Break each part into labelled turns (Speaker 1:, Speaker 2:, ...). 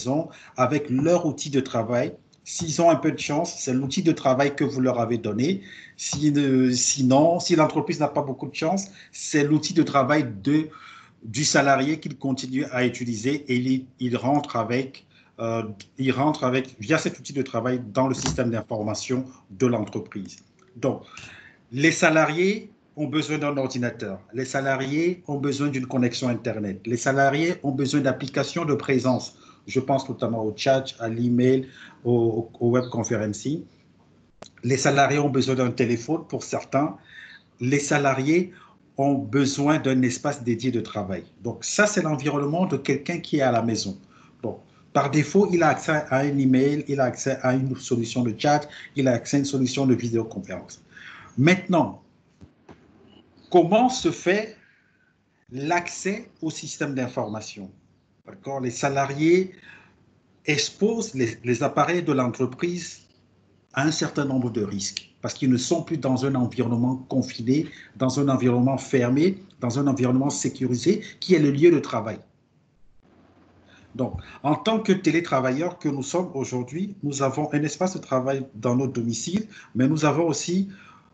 Speaker 1: maison avec leur outil de travail. S'ils ont un peu de chance, c'est l'outil de travail que vous leur avez donné. Sinon, si l'entreprise n'a pas beaucoup de chance, c'est l'outil de travail du salarié qu'il continue à utiliser et il rentre avec, via cet outil de travail, dans le système d'information de l'entreprise. Donc, les salariés ont besoin d'un ordinateur. Les salariés ont besoin d'une connexion Internet. Les salariés ont besoin d'applications de présence. Je pense notamment au chat, à l'email, au web conferencing. Les salariés ont besoin d'un téléphone pour certains. Les salariés ont besoin d'un espace dédié de travail. Donc ça, c'est l'environnement de quelqu'un qui est à la maison. Bon, par défaut, il a accès à un email, il a accès à une solution de chat, il a accès à une solution de vidéoconférence. Maintenant, comment se fait l'accès au système d'information? D'accord? Les salariés exposent les appareils de l'entreprise à un certain nombre de risques parce qu'ils ne sont plus dans un environnement confiné, dans un environnement fermé, dans un environnement sécurisé qui est le lieu de travail. Donc, en tant que télétravailleurs que nous sommes aujourd'hui, nous avons un espace de travail dans notre domicile, mais nous avons aussi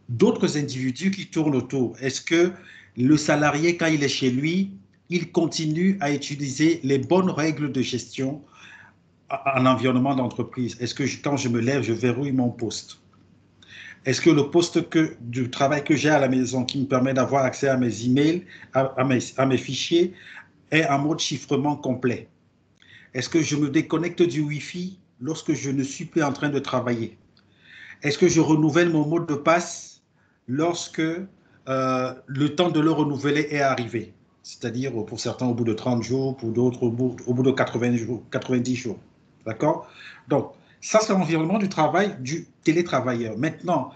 Speaker 1: d'autres individus qui tournent autour. Est-ce que le salarié, quand il est chez lui, il continue à utiliser les bonnes règles de gestion en environnement d'entreprise? Est-ce que quand je me lève, je verrouille mon poste? Est-ce que le poste du travail que j'ai à la maison qui me permet d'avoir accès à mes emails, à mes fichiers, est en mode chiffrement complet? Est-ce que je me déconnecte du Wi-Fi lorsque je ne suis plus en train de travailler? Est-ce que je renouvelle mon mot de passe lorsque le temps de le renouveler est arrivé? C'est-à-dire pour certains au bout de 30 jours, pour d'autres au bout de 80 jours, 90 jours. D'accord? Donc, ça, c'est l'environnement du travail du télétravailleur. Maintenant,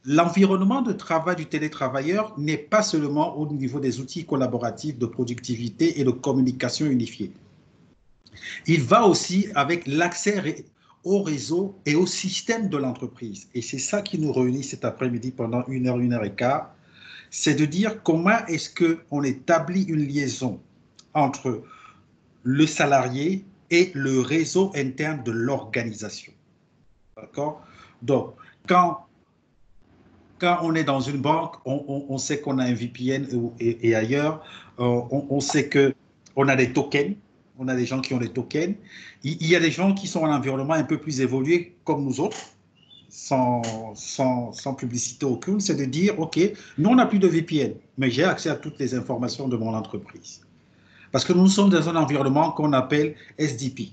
Speaker 1: l'environnement de travail du télétravailleur n'est pas seulement au niveau des outils collaboratifs de productivité et de communication unifiée. Il va aussi avec l'accès au réseau et au système de l'entreprise. Et c'est ça qui nous réunit cet après-midi pendant 1 heure et quart. C'est de dire comment est-ce qu'on établit une liaison entre le salarié et le réseau interne de l'organisation. D'accord? Donc, quand on est dans une banque, on sait qu'on a un VPN et ailleurs, on sait qu'on a des tokens, on a des gens qui ont des tokens. Il y a des gens qui sont en environnement un peu plus évolué comme nous autres, sans publicité aucune, c'est de dire, OK, nous, on n'a plus de VPN, mais j'ai accès à toutes les informations de mon entreprise. Parce que nous sommes dans un environnement qu'on appelle SDP.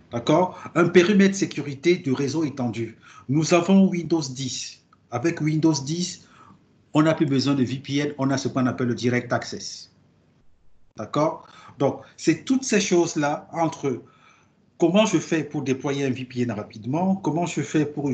Speaker 1: D'accord? Un périmètre de sécurité du réseau étendu. Nous avons Windows 10. Avec Windows 10, on n'a plus besoin de VPN, on a ce qu'on appelle le Direct Access. D'accord? Donc, c'est toutes ces choses-là entre comment je fais pour déployer un VPN rapidement, comment je fais pour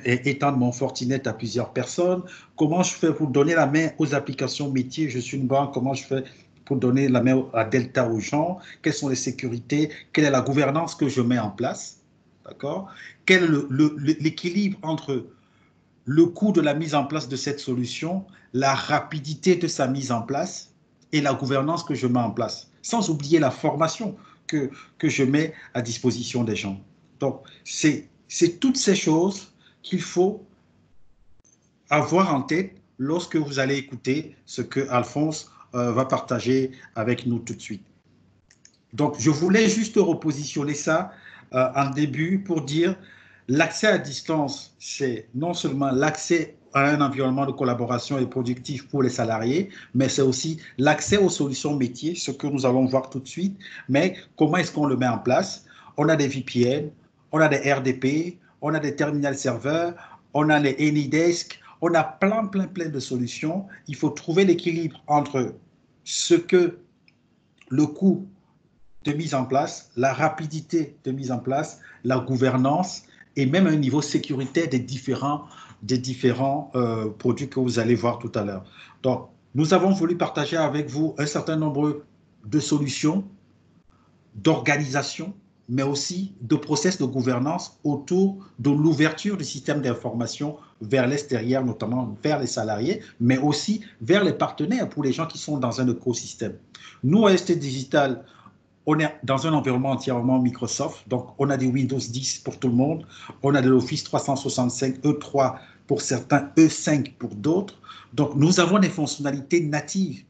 Speaker 1: étendre mon Fortinet à plusieurs personnes, comment je fais pour donner la main aux applications métiers, je suis une banque, comment je fais pour donner la main à Delta aux gens, quelles sont les sécurités, quelle est la gouvernance que je mets en place, d'accord? Quel est l'équilibre entre le coût de la mise en place de cette solution, la rapidité de sa mise en place et la gouvernance que je mets en place, sans oublier la formation que je mets à disposition des gens. Donc, c'est toutes ces choses qu'il faut avoir en tête lorsque vous allez écouter ce que Alphonse va partager avec nous tout de suite. Donc, je voulais juste repositionner ça en début pour dire l'accès à distance, c'est non seulement l'accès à un environnement de collaboration et productif pour les salariés, mais c'est aussi l'accès aux solutions métiers, ce que nous allons voir tout de suite. Mais comment est-ce qu'on le met en place? On a des VPN, on a des RDP, on a des terminal serveurs, on a les AnyDesk, on a plein de solutions. Il faut trouver l'équilibre entre ce que le coût de mise en place, la rapidité de mise en place, la gouvernance et même un niveau sécuritaire des différents produits que vous allez voir tout à l'heure. Donc, nous avons voulu partager avec vous un certain nombre de solutions, d'organisation, mais aussi de process de gouvernance autour de l'ouverture du système d'information vers l'extérieur, notamment vers les salariés, mais aussi vers les partenaires pour les gens qui sont dans un écosystème. Nous, à ST Digital, on est dans un environnement entièrement Microsoft, donc on a des Windows 10 pour tout le monde, on a de l'Office 365 E3 pour certains, E5 pour d'autres. Donc nous avons des fonctionnalités natives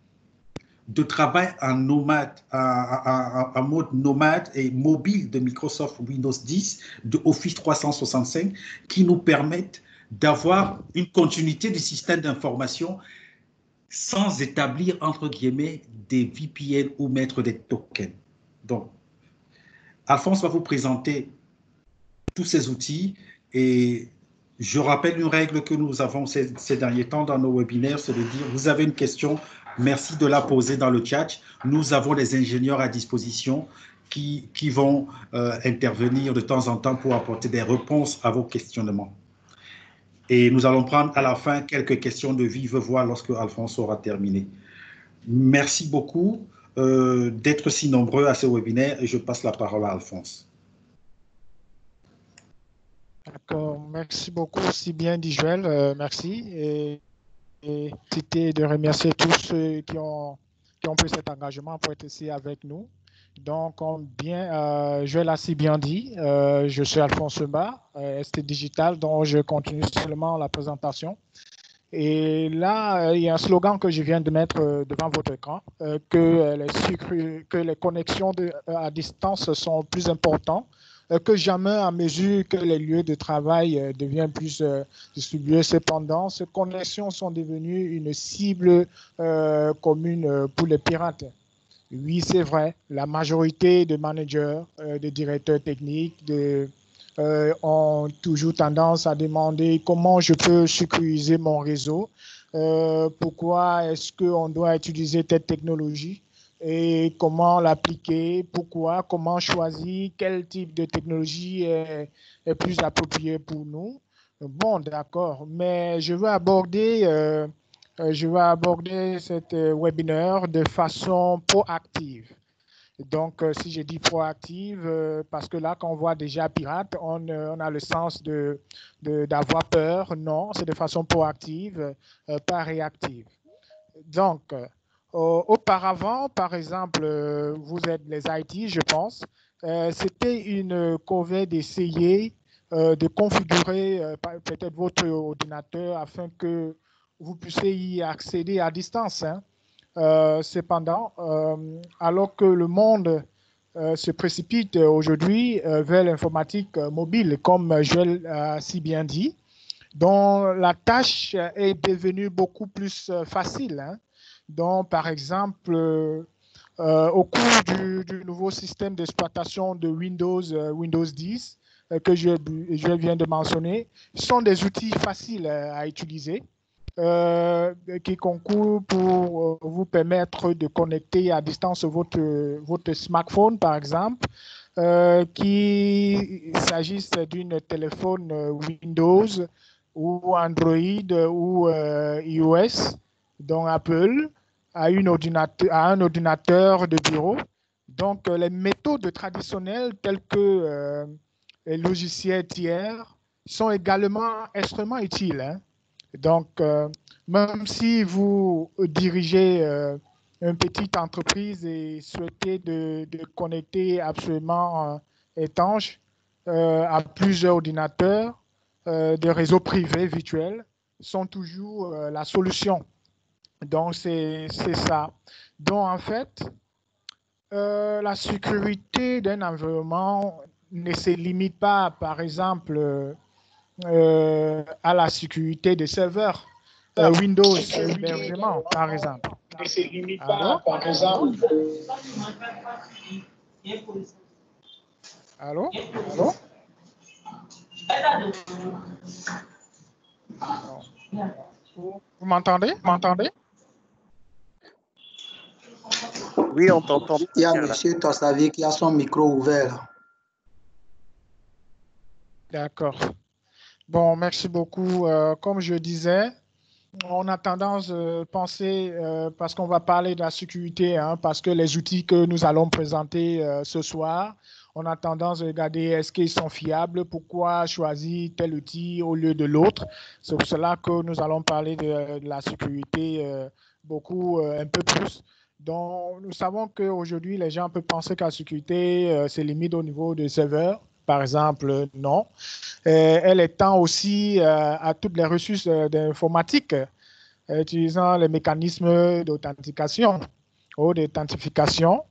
Speaker 1: de travail en nomade, en mode nomade et mobile de Microsoft Windows 10, de Office 365, qui nous permettent d'avoir une continuité du système d'information sans établir, entre guillemets, des VPN ou mettre des tokens. Donc, Alphonse va vous présenter tous ces outils et je rappelle une règle que nous avons ces derniers temps dans nos webinaires, c'est de dire, vous avez une question, merci de la poser dans le chat. Nous avons des ingénieurs à disposition qui vont intervenir de temps en temps pour apporter des réponses à vos questionnements. Et nous allons prendre à la fin quelques questions de vive voix lorsque Alphonse aura terminé. Merci beaucoup d'être si nombreux à ce webinaire et je passe la parole à Alphonse.
Speaker 2: D'accord, merci beaucoup, si bien dit Joël, merci. Et c'était de remercier tous ceux qui ont pris cet engagement pour être ici avec nous. Donc, comme bien, Joël a si bien dit, je suis Alphonse Semba, ST Digital, dont je continue seulement la présentation. Et là, il y a un slogan que je viens de mettre devant votre écran, que les connexions à distance sont plus importantes que jamais à mesure que les lieux de travail deviennent plus distribués. Cependant, ces connexions sont devenues une cible commune pour les pirates. Oui, c'est vrai, la majorité des managers, des directeurs techniques, ont toujours tendance à demander comment je peux sécuriser mon réseau, pourquoi est-ce qu'on doit utiliser telle technologie et comment l'appliquer, pourquoi, comment choisir, quel type de technologie est plus approprié pour nous. Bon, d'accord, mais je veux aborder cet webinaire de façon proactive. Donc, si je dis proactive, parce que là, quand on voit déjà pirate, on a le sens d'avoir peur. Non, c'est de façon proactive, pas réactive. Donc, auparavant, par exemple, vous êtes les IT, je pense, c'était une corvée d'essayer de configurer peut-être votre ordinateur afin que vous puissiez y accéder à distance. Hein. Cependant, alors que le monde se précipite aujourd'hui vers l'informatique mobile, comme Joël a si bien dit, dont la tâche est devenue beaucoup plus facile. Hein. Donc, par exemple, au cours du nouveau système d'exploitation de Windows 10, que je viens de mentionner, sont des outils faciles à utiliser. Qui concourt pour vous permettre de connecter à distance votre smartphone, par exemple, qu'il s'agisse d'un téléphone Windows ou Android ou iOS, dont Apple, à un ordinateur de bureau. Donc, les méthodes traditionnelles telles que les logiciels tiers sont également extrêmement utiles. Hein. Donc, même si vous dirigez une petite entreprise et souhaitez de connecter absolument étanche à plusieurs ordinateurs, des réseaux privés virtuels sont toujours la solution. Donc, c'est ça. Donc, en fait, la sécurité d'un environnement ne se limite pas, par exemple, à la sécurité des serveurs Windows hébergement, par exemple.
Speaker 3: Ne se limite pas, par exemple.
Speaker 2: Allô? Vous m'entendez?
Speaker 4: Oui, on t'entend.
Speaker 3: Il y a M. Tossavi qui a son micro ouvert.
Speaker 2: D'accord. Bon, merci beaucoup. Comme je disais, on a tendance à penser, parce qu'on va parler de la sécurité, hein, parce que les outils que nous allons présenter ce soir, on a tendance à regarder est-ce qu'ils sont fiables, pourquoi choisir tel outil au lieu de l'autre. C'est pour cela que nous allons parler de la sécurité beaucoup, un peu plus. Donc, nous savons qu'aujourd'hui, les gens peuvent penser que la sécurité se limite au niveau des serveurs. Par exemple, non. Elle étend aussi à toutes les ressources d'informatique, utilisant les mécanismes d'authentification ou d'authentification.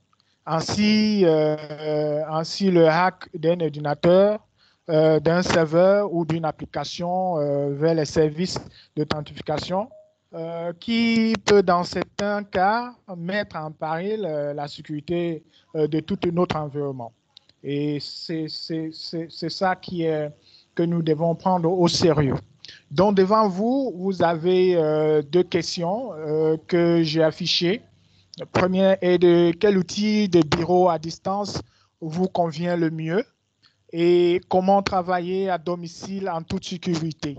Speaker 2: Ainsi, le hack d'un ordinateur, d'un serveur ou d'une application vers les services d'authentification qui peut, dans certains cas, mettre en péril la sécurité de tout notre environnement. Et c'est ça que nous devons prendre au sérieux. Donc, devant vous, vous avez deux questions que j'ai affichées. La première est de quel outil de bureau à distance vous convient le mieux et comment travailler à domicile en toute sécurité.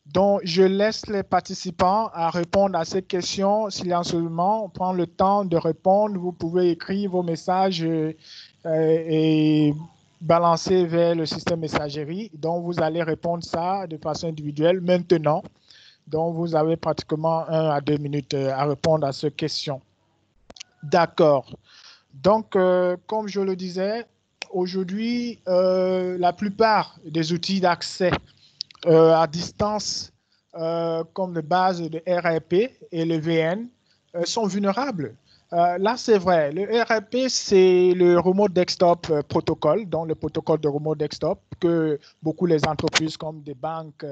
Speaker 2: Donc, je laisse les participants à répondre à ces questions silencieusement. On prend le temps de répondre. Vous pouvez écrire vos messages et balancer vers le système messagerie. Donc, vous allez répondre ça de façon individuelle maintenant. Donc, vous avez pratiquement 1 à 2 minutes à répondre à ces questions. D'accord. Donc, comme je le disais, aujourd'hui, la plupart des outils d'accès à distance, comme les bases de RAP et le VN, sont vulnérables. Là, c'est vrai. Le RAP, c'est le Remote Desktop Protocol, donc le protocole de Remote Desktop que beaucoup les entreprises comme des banques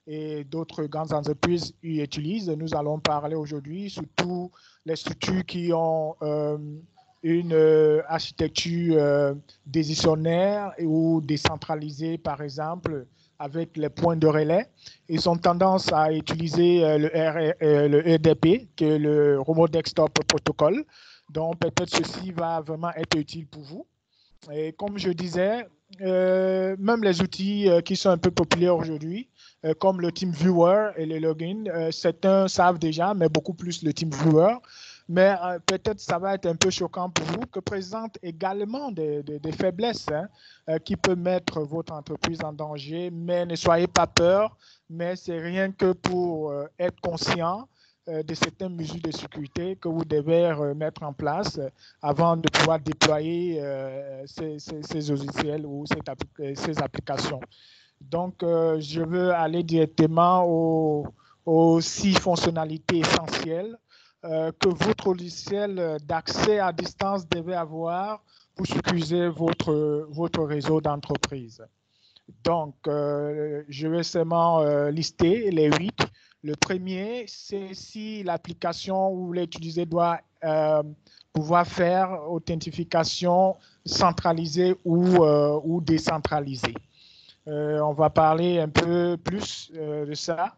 Speaker 2: et d'autres grandes entreprises y utilisent. Nous allons parler aujourd'hui surtout les structures qui ont une architecture décisionnaire ou décentralisée, par exemple, avec les points de relais. Ils ont tendance à utiliser le EDP, qui est le Remote Desktop Protocol. Donc, peut-être ceci va vraiment être utile pour vous. Et comme je disais, même les outils qui sont un peu populaires aujourd'hui, comme le TeamViewer et le Login, certains savent déjà, mais beaucoup plus le TeamViewer. Mais peut-être ça va être un peu choquant pour vous, que présente également des faiblesses qui peuvent mettre votre entreprise en danger. Mais ne soyez pas peur, mais c'est rien que pour être conscient de certaines mesures de sécurité que vous devez mettre en place avant de pouvoir déployer ces logiciels ou ces applications. Donc, je veux aller directement aux 6 fonctionnalités essentielles que votre logiciel d'accès à distance devait avoir pour sécuriser votre réseau d'entreprise. Donc, je vais seulement lister les 8. Le premier, c'est si l'application que vous voulez utiliser doit pouvoir faire authentification centralisée ou décentralisée. On va parler un peu plus de ça.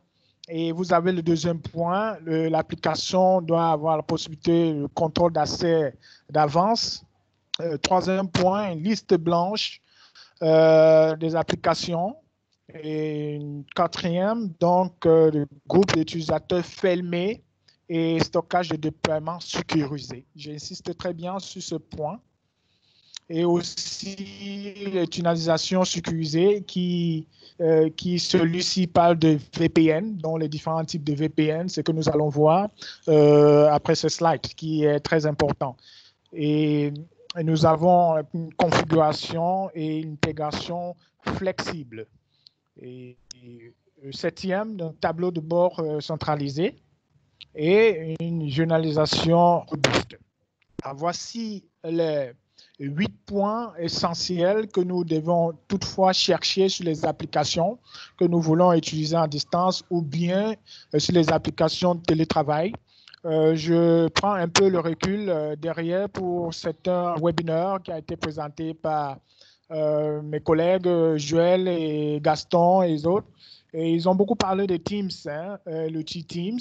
Speaker 2: Et vous avez le deuxième point, l'application doit avoir la possibilité de contrôle d'accès d'avance. Troisième point, une liste blanche des applications. Et quatrième, donc, le groupe d'utilisateurs fermé et stockage de déploiement sécurisé. J'insiste très bien sur ce point. Et aussi l'utilisation sécurisée qui celui-ci parle de VPN, dont les différents types de VPN, c'est que nous allons voir après ce slide, qui est très important. Et nous avons une configuration et une intégration flexible. Et le septième, un tableau de bord centralisé et une journalisation robuste. Alors, voici les 8 points essentiels que nous devons toutefois chercher sur les applications que nous voulons utiliser en distance ou bien sur les applications de télétravail. Je prends un peu le recul derrière pour cet webinaire qui a été présenté par mes collègues Joël et Gaston et les autres. Et ils ont beaucoup parlé de Teams, l'outil Teams,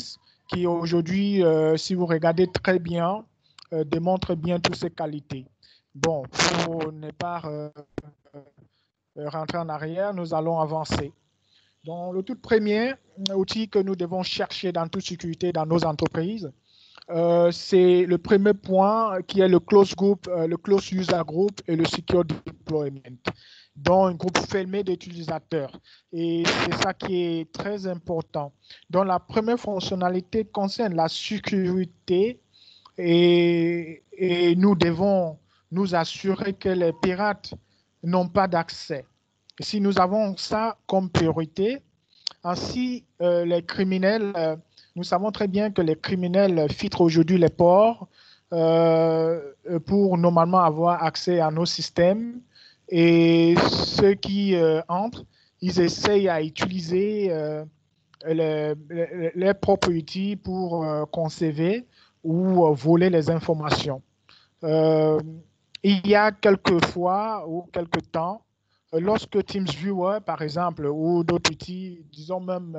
Speaker 2: qui aujourd'hui, si vous regardez très bien, démontre bien toutes ses qualités. Bon, pour ne pas rentrer en arrière, nous allons avancer. Donc, le tout premier outil que nous devons chercher dans toute sécurité dans nos entreprises, c'est le premier point qui est le close group, le close user group et le secure deployment, donc un groupe fermé d'utilisateurs. Et c'est ça qui est très important. Donc, la première fonctionnalité concerne la sécurité et nous devons nous assurer que les pirates n'ont pas d'accès. Si nous avons ça comme priorité, ainsi les criminels, nous savons très bien que les criminels filtrent aujourd'hui les ports pour normalement avoir accès à nos systèmes, et ceux qui entrent, ils essayent à utiliser les propres outils pour conserver ou voler les informations. Il y a quelques fois ou quelques temps, lorsque TeamViewer, par exemple, ou d'autres outils, disons même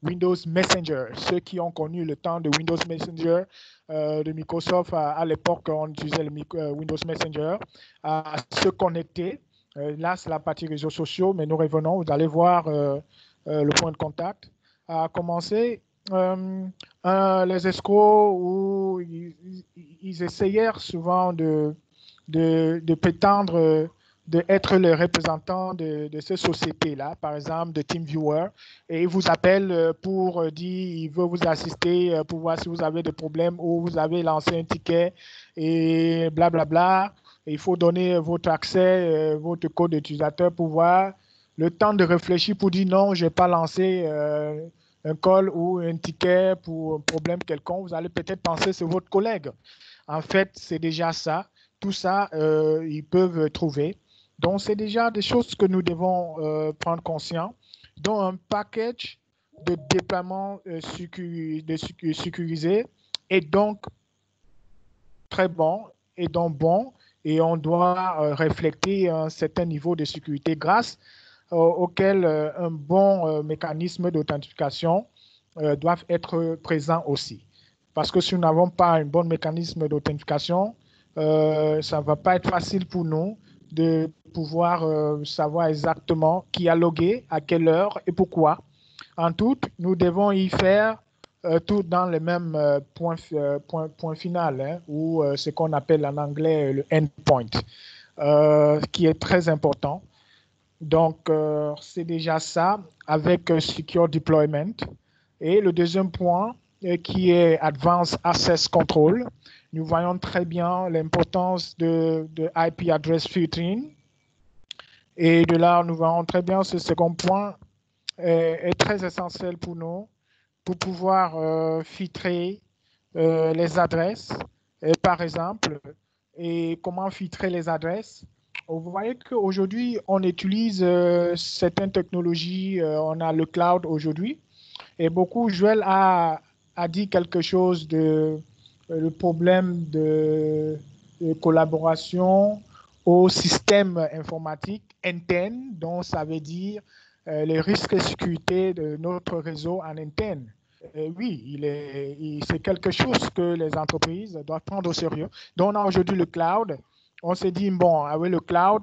Speaker 2: Windows Messenger, ceux qui ont connu le temps de Windows Messenger de Microsoft, à l'époque, on utilisait le Windows Messenger, à se connecter. Là, c'est la partie réseaux sociaux, mais nous revenons, vous allez voir le point de contact. A commencé, les escrocs où ils essayèrent souvent de prétendre d'être le représentant de ces sociétés-là, par exemple de TeamViewer, et ils vous appellent pour dire il veut vous assister pour voir si vous avez des problèmes ou vous avez lancé un ticket et blablabla. Il faut donner votre accès, votre code d'utilisateur pour voir. Le temps de réfléchir pour dire non, je n'ai pas lancé un call ou un ticket pour un problème quelconque. Vous allez peut-être penser que c'est votre collègue. En fait, c'est déjà ça. Tout ça, ils peuvent trouver. Donc, c'est déjà des choses que nous devons prendre conscience. Donc, un package de déploiement sécurisé est donc très bon et donc bon. Et on doit refléter un certain niveau de sécurité grâce auquel un bon mécanisme d'authentification doit être présent aussi. Parce que si nous n'avons pas un bon mécanisme d'authentification, ça ne va pas être facile pour nous de pouvoir savoir exactement qui a logué, à quelle heure et pourquoi. En tout, nous devons y faire tout dans le même point final, hein, ou ce qu'on appelle en anglais le endpoint, qui est très important. Donc, c'est déjà ça avec Secure Deployment. Et le deuxième point, qui est Advanced Access Control, nous voyons très bien l'importance de IP Address Filtering. Et de là, nous voyons très bien ce second point est très essentiel pour nous, pour pouvoir filtrer les adresses, par exemple. Et comment filtrer les adresses? Vous voyez qu'aujourd'hui, on utilise certaines technologies, on a le cloud aujourd'hui, et beaucoup, Joël a dit quelque chose de le problème de collaboration au système informatique interne, donc ça veut dire les risques de sécurité de notre réseau en interne. Oui, c'est quelque chose que les entreprises doivent prendre au sérieux. Donc, on a aujourd'hui le cloud. On s'est dit, bon, avec le cloud,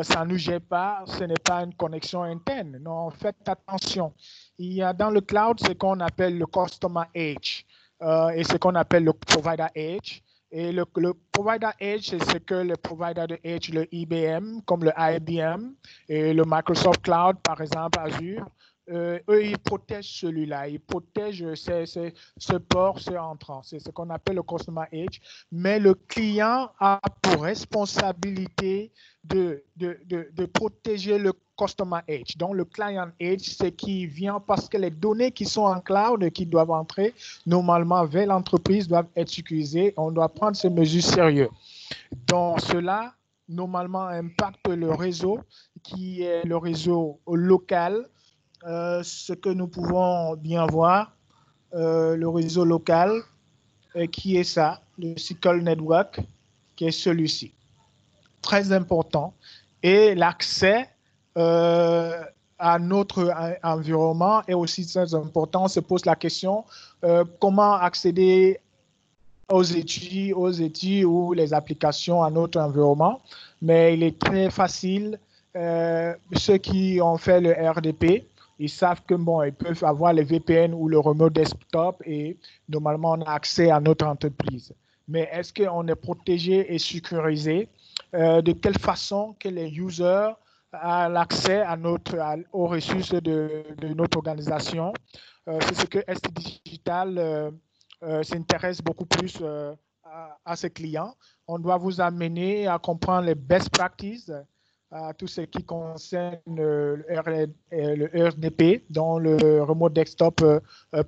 Speaker 2: ça ne nous gêne pas, ce n'est pas une connexion interne. Non, faites attention. Il y a dans le cloud ce qu'on appelle le Customer Edge et ce qu'on appelle le Provider Edge. Et le Provider Edge, c'est ce que le Provider de Edge, le IBM, comme le IBM et le Microsoft Cloud, par exemple, Azure, eux, ils protègent celui-là. Ils protègent ce port, ce entrant. C'est ce qu'on appelle le Customer Edge. Mais le client a pour responsabilité de protéger le Customer Edge. Donc, le Client Edge, c'est qui vient parce que les données qui sont en cloud et qui doivent entrer normalement vers l'entreprise doivent être sécurisées. On doit prendre ces mesures sérieuses. Donc, cela, normalement, impacte le réseau qui est le réseau local. Ce que nous pouvons bien voir, le réseau local, qui est ça, le SQL Network, qui est celui-ci. Très important. Et l'accès à notre environnement est aussi très important. On se pose la question, comment accéder aux outils ou les applications à notre environnement. Mais il est très facile. Ceux qui ont fait le RDP, ils savent que bon, ils peuvent avoir le VPN ou le remote desktop et normalement on a accès à notre entreprise. Mais est-ce qu'on est protégé et sécurisé? De quelle façon que les users ont l'accès aux ressources de notre organisation? C'est ce que ST Digital s'intéresse beaucoup plus à ses clients. On doit vous amener à comprendre les best practices, tout ce qui concerne le RDP, dans le Remote Desktop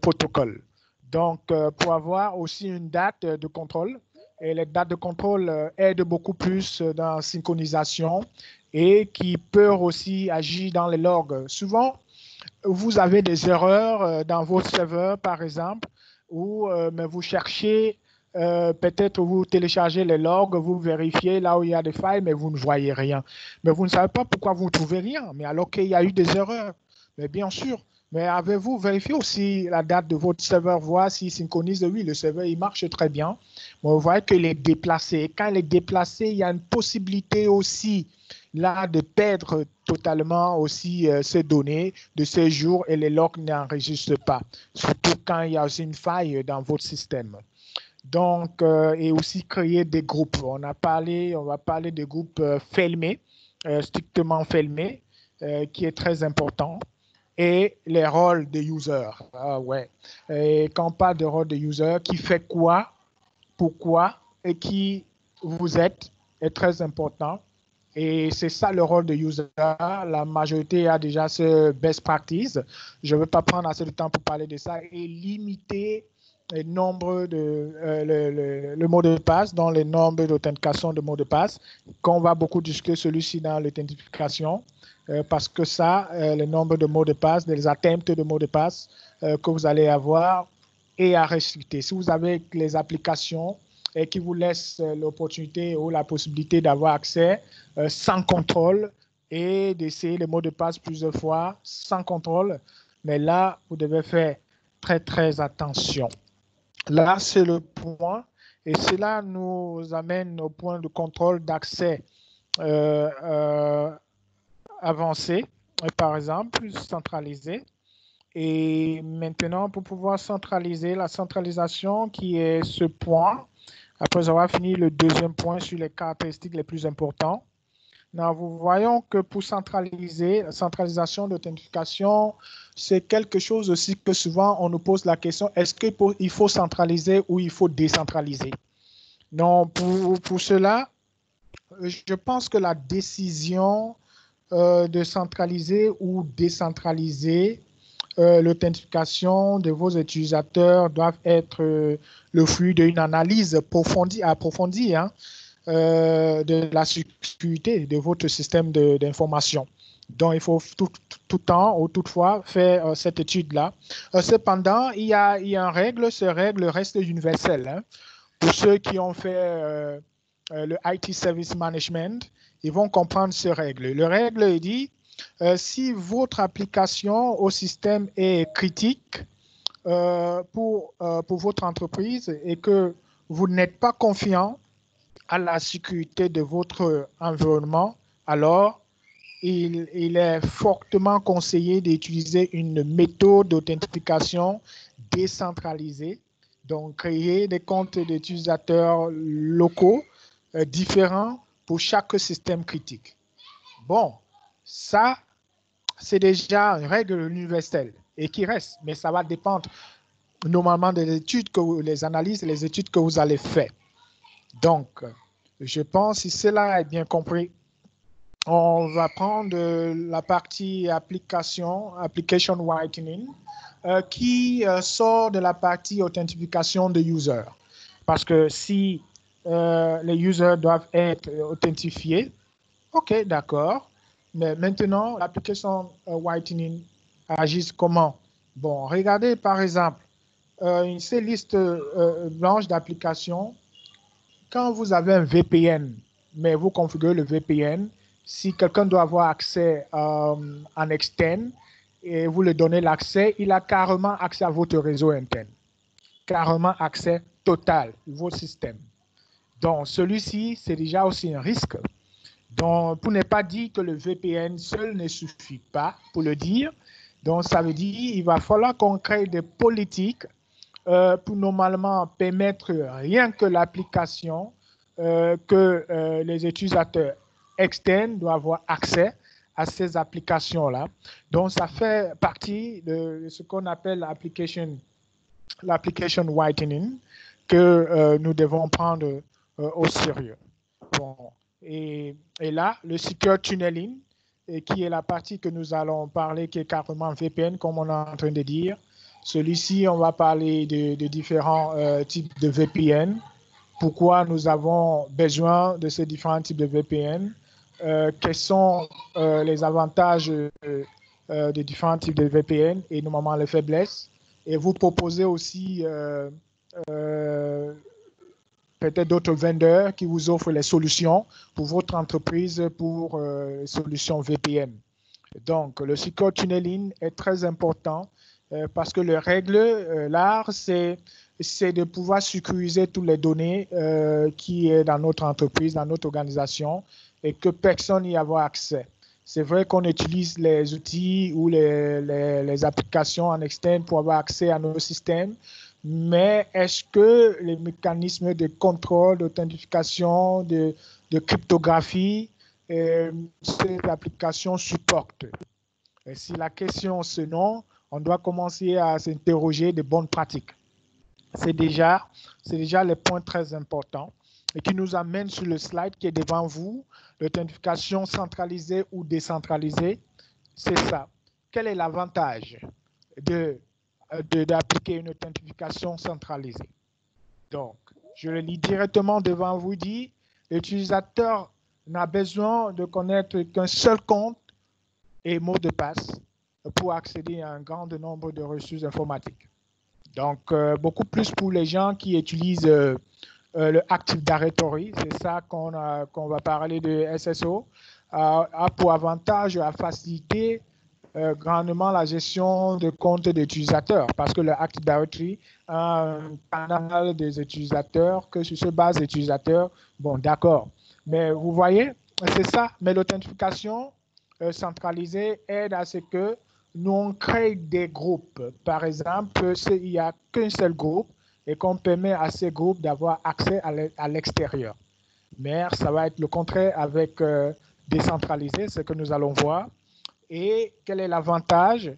Speaker 2: Protocol. Donc, pour avoir aussi une date de contrôle, et les dates de contrôle aident beaucoup plus dans la synchronisation et qui peuvent aussi agir dans les logs. Souvent, vous avez des erreurs dans votre serveur, par exemple, ou mais vous cherchez, peut-être vous téléchargez les logs, vous vérifiez là où il y a des failles, mais vous ne voyez rien. Mais vous ne savez pas pourquoi vous ne trouvez rien, mais alors qu'il y a eu des erreurs. Mais bien sûr, mais avez-vous vérifié aussi la date de votre serveur, voir s'il synchronise? Oui, le serveur, il marche très bien. Mais vous voyez qu'il est déplacé. Quand il est déplacé, il y a une possibilité aussi là de perdre totalement aussi ces données de ces jours et les logs n'enregistrent pas, surtout quand il y a aussi une faille dans votre système. Donc, et aussi créer des groupes. On va parler de groupes fermés, strictement fermés, qui est très important. Et les rôles de user. Ah ouais. Et quand on parle de rôle de user, qui fait quoi, pourquoi et qui vous êtes est très important. Et c'est ça le rôle de user. La majorité a déjà ce best practice. Je ne vais pas prendre assez de temps pour parler de ça et limiter le nombre de le mot de passe dans les nombres d'authentification de mots de passe, qu'on va beaucoup discuter celui-ci dans l'authentification, parce que ça, le nombre de mots de passe, des attempts de mots de passe que vous allez avoir est à restricter. Si vous avez les applications et qui vous laissent l'opportunité ou la possibilité d'avoir accès sans contrôle et d'essayer les mots de passe plusieurs fois sans contrôle, mais là, vous devez faire très, très attention. Là, c'est le point, et cela nous amène au point de contrôle d'accès avancé, par exemple, centralisé. Et maintenant, pour pouvoir centraliser, la centralisation qui est ce point, après avoir fini le deuxième point sur les caractéristiques les plus importantes, nous voyons que pour centraliser, la centralisation d'authentification, c'est quelque chose aussi que souvent on nous pose la question, est-ce qu'il faut centraliser ou il faut décentraliser? Non, pour cela, je pense que la décision de centraliser ou décentraliser l'authentification de vos utilisateurs doit être le fruit d'une analyse approfondie, hein, de la sécurité de votre système d'information. Donc, il faut tout temps ou toutefois faire cette étude-là. Cependant, il y a une règle, cette règle reste universelle. Hein. Pour ceux qui ont fait le IT Service Management, ils vont comprendre cette règle. La règle dit, si votre application au système est critique pour votre entreprise et que vous n'êtes pas confiant à la sécurité de votre environnement, alors il est fortement conseillé d'utiliser une méthode d'authentification décentralisée, donc créer des comptes d'utilisateurs locaux différents pour chaque système critique. Bon, ça, c'est déjà une règle universelle et qui reste, mais ça va dépendre normalement des études, les analyses et les études que vous allez faire. Donc, je pense, si cela est bien compris, on va prendre la partie application whitening, qui sort de la partie authentification de user. Parce que si les users doivent être authentifiés, OK, d'accord. Mais maintenant, l'application whitening agit comment? Bon, regardez par exemple, ces listes blanches d'applications. Quand vous avez un VPN, mais vous configurez le VPN, si quelqu'un doit avoir accès en externe et vous lui donnez l'accès, il a carrément accès à votre réseau interne. Carrément accès total, votre système. Donc, celui-ci, c'est déjà aussi un risque. Donc, pour ne pas dire que le VPN seul ne suffit pas pour le dire, donc ça veut dire qu'il va falloir qu'on crée des politiques pour normalement permettre rien que l'application que les utilisateurs externes doivent avoir accès à ces applications-là. Donc, ça fait partie de ce qu'on appelle l'application whitening, que nous devons prendre au sérieux. Bon. Et là, le secure tunneling, qui est la partie que nous allons parler, qui est carrément VPN, comme on est en train de dire. Celui-ci, on va parler de différents types de VPN. Pourquoi nous avons besoin de ces différents types de VPN? Quels sont les avantages des différents types de VPN et normalement les faiblesses? Et vous proposez aussi peut-être d'autres vendeurs qui vous offrent les solutions pour votre entreprise pour les solutions VPN. Donc, le secure tunneling est très important parce que la règle, l'art, c'est de pouvoir sécuriser toutes les données qui est dans notre entreprise, dans notre organisation et que personne n'y avoir accès. C'est vrai qu'on utilise les outils ou les applications en externe pour avoir accès à nos systèmes, mais est-ce que les mécanismes de contrôle, d'authentification, de cryptographie, cette application supporte? Et si la question c'est non, on doit commencer à s'interroger de bonnes pratiques. C'est déjà les points très importants et qui nous amène sur le slide qui est devant vous, l'authentification centralisée ou décentralisée. C'est ça. Quel est l'avantage d'appliquer une authentification centralisée? Donc, je le lis directement devant vous, dit, l'utilisateur n'a besoin de connaître qu'un seul compte et mot de passe pour accéder à un grand nombre de ressources informatiques. Donc, beaucoup plus pour les gens qui utilisent le Active Directory, c'est ça qu'on va parler de SSO, a pour avantage à faciliter grandement la gestion de comptes d'utilisateurs parce que le Active Directory a un canal des utilisateurs que sur ce base d'utilisateurs, bon, d'accord. Mais vous voyez, c'est ça. Mais l'authentification centralisée aide à ce que nous on crée des groupes. Par exemple, s'il n'y a qu'un seul groupe et qu'on permet à ces groupes d'avoir accès à l'extérieur. Mais ça va être le contraire avec décentralisé, ce que nous allons voir. Et quel est l'avantage?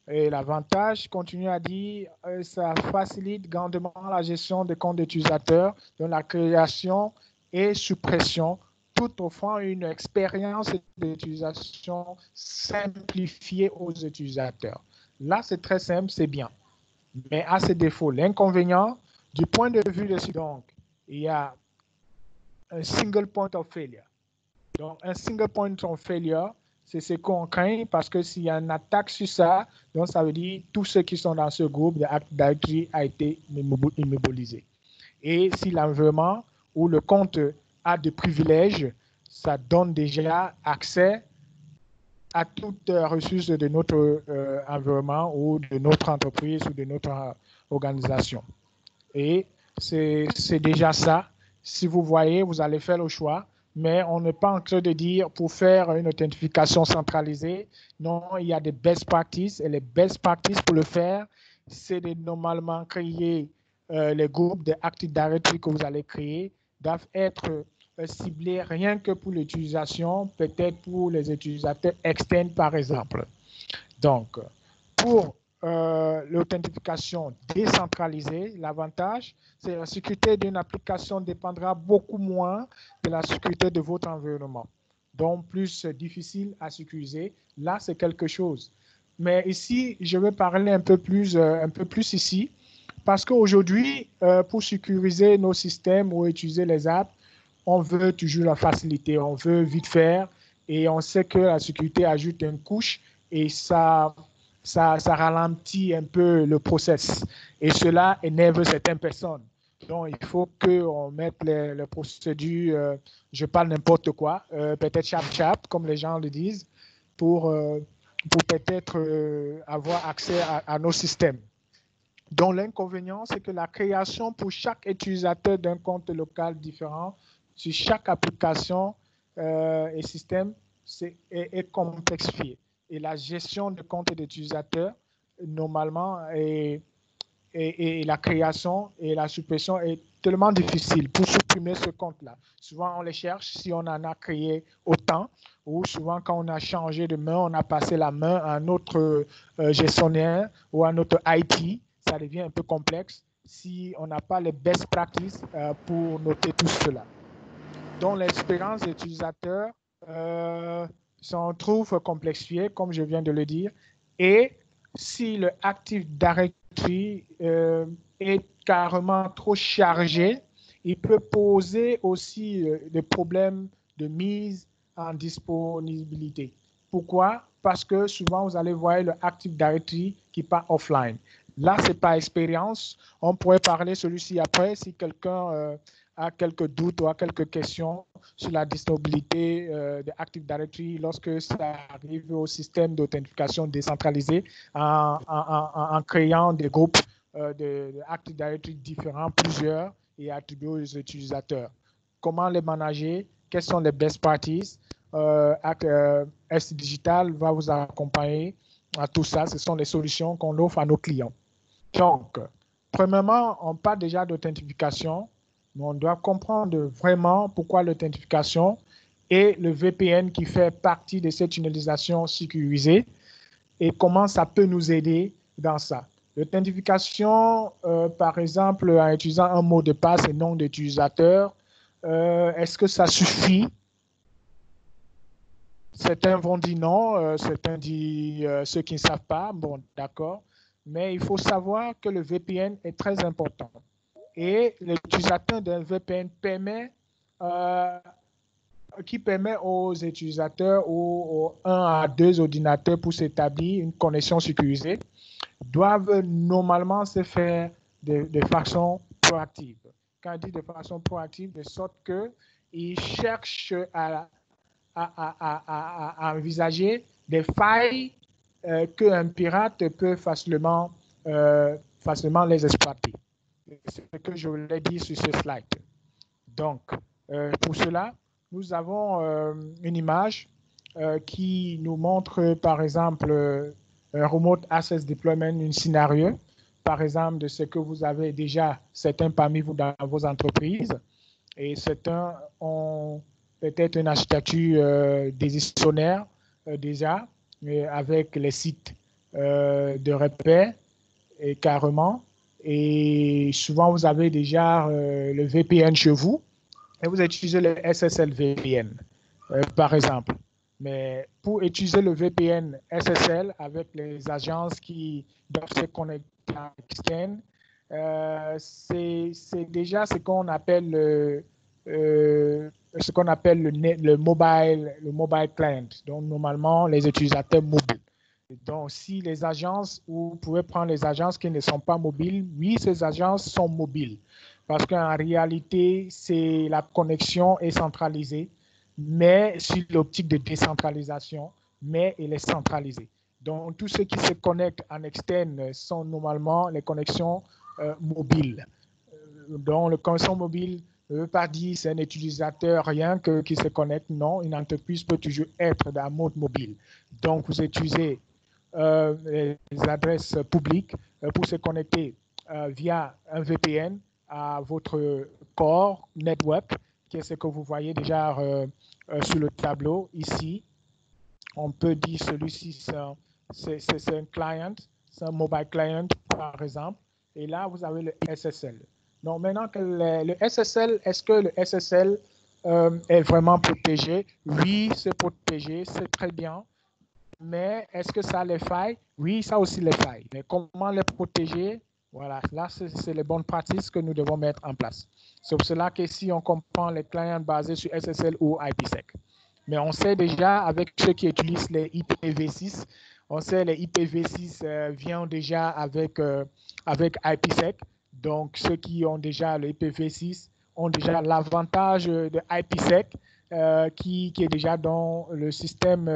Speaker 2: Et l'avantage, continue à dire, ça facilite grandement la gestion des comptes d'utilisateurs, de la création et suppression, tout offrant une expérience d'utilisation simplifiée aux utilisateurs. Là, c'est très simple, c'est bien. Mais à ses défauts, l'inconvénient, du point de vue de donc, il y a un single point of failure. Donc, un single point of failure, c'est ce qu'on craint parce que s'il y a une attaque sur ça, donc ça veut dire que tous ceux qui sont dans ce groupe de Active Directory a été immobilisé. Et si l'environnement ou le compte a des privilèges, ça donne déjà accès à toutes les ressources de notre environnement ou de notre entreprise ou de notre organisation. Et c'est déjà ça. Si vous voyez, vous allez faire le choix. Mais on n'est pas en train de dire pour faire une authentification centralisée. Non, il y a des best practices et les best practices pour le faire, c'est de normalement créer les groupes de Active Directory que vous allez créer, doivent être ciblés rien que pour l'utilisation, peut-être pour les utilisateurs externes par exemple. Donc, pour l'authentification décentralisée, l'avantage, c'est la sécurité d'une application dépendra beaucoup moins de la sécurité de votre environnement. Donc, plus difficile à sécuriser. Là, c'est quelque chose. Mais ici, je vais parler un peu plus ici, parce qu'aujourd'hui, pour sécuriser nos systèmes ou utiliser les apps, on veut toujours la facilité, on veut vite faire, et on sait que la sécurité ajoute une couche, et ça ralentit un peu le process. Et cela énerve certaines personnes. Donc, il faut qu'on mette les procédures, je parle n'importe quoi, peut-être chap-chap, comme les gens le disent, pour peut-être avoir accès à nos systèmes. Donc, l'inconvénient, c'est que la création pour chaque utilisateur d'un compte local différent, sur chaque application et système, est complexifiée. Et la gestion de comptes d'utilisateurs, normalement, et la création et la suppression est tellement difficile pour supprimer ce compte-là. Souvent, on les cherche si on en a créé autant, ou souvent, quand on a changé de main, on a passé la main à un autre gestionnaire ou à un autre IT, ça devient un peu complexe. si on n'a pas les best practices pour noter tout cela. Donc, l'expérience utilisateur s'en trouve complexifiée, comme je viens de le dire, et si le Active Directory est carrément trop chargé, il peut poser aussi des problèmes de mise en disponibilité. Pourquoi? Parce que souvent, vous allez voir le Active Directory qui part offline. Là, ce n'est pas expérience. On pourrait parler celui-ci après si quelqu'un a quelques doutes ou a quelques questions sur la disponibilité de Active Directory lorsque ça arrive au système d'authentification décentralisé en créant des groupes de Active Directory différents, plusieurs, et attribués aux utilisateurs. Comment les manager? Quelles sont les best practices? S Digital va vous accompagner à tout ça. Ce sont les solutions qu'on offre à nos clients. Donc, premièrement, on parle déjà d'authentification, mais on doit comprendre vraiment pourquoi l'authentification et le VPN qui fait partie de cette tunnalisation sécurisée et comment ça peut nous aider dans ça. L'authentification, par exemple, en utilisant un mot de passe et nom d'utilisateur, est-ce que ça suffit? Certains vont dire non, certains disent ceux qui ne savent pas, bon, d'accord. Mais il faut savoir que le VPN est très important. Et l'utilisateur d'un VPN permet aux utilisateurs ou aux 1 à 2 ordinateurs pour s'établir une connexion sécurisée, doivent normalement se faire de façon proactive. Quand je dis de façon proactive, de sorte qu'ils cherchent à envisager des failles qu'un pirate peut facilement les exploiter. C'est ce que je voulais dire sur ce slide. Donc, pour cela, nous avons une image qui nous montre, par exemple, un Remote Access Deployment, un scénario, par exemple, de ce que vous avez déjà, certains parmi vous dans vos entreprises, et certains ont peut-être une architecture décisionnaire déjà, avec les sites de repères, et carrément. Et souvent, vous avez déjà le VPN chez vous et vous utilisez le SSL VPN, par exemple. Mais pour utiliser le VPN SSL avec les agences qui doivent se connecter à l'externe, c'est déjà ce qu'on appelle le mobile client, donc normalement les utilisateurs mobiles. Donc, si les agences, ou vous pouvez prendre les agences qui ne sont pas mobiles, oui, ces agences sont mobiles. Parce qu'en réalité, la connexion est centralisée, mais sur l'optique de décentralisation, mais elle est centralisée. Donc, tous ceux qui se connectent en externe sont normalement les connexions mobiles. Donc, la connexion mobile ne veut pas dire c'est un utilisateur rien qui se connecte. Non, une entreprise peut toujours être dans le mode mobile. Donc, vous utilisez les adresses publiques pour se connecter via un VPN à votre core network, qui est ce que vous voyez déjà sur le tableau ici. On peut dire celui-ci, c'est un client, c'est un mobile client par exemple. Et là, vous avez le SSL. Donc maintenant, que le SSL, est-ce que le SSL est vraiment protégé? Oui, c'est protégé, c'est très bien. Mais est-ce que ça a les failles? Oui, ça a aussi les failles. Mais comment les protéger? Voilà, là, c'est les bonnes pratiques que nous devons mettre en place. C'est pour cela que si on comprend les clients basés sur SSL ou IPsec. Mais on sait déjà, avec ceux qui utilisent les IPv6, on sait que les IPv6 viennent déjà avec IPsec. Donc, ceux qui ont déjà le IPv6 ont déjà l'avantage de IPsec qui est déjà dans le système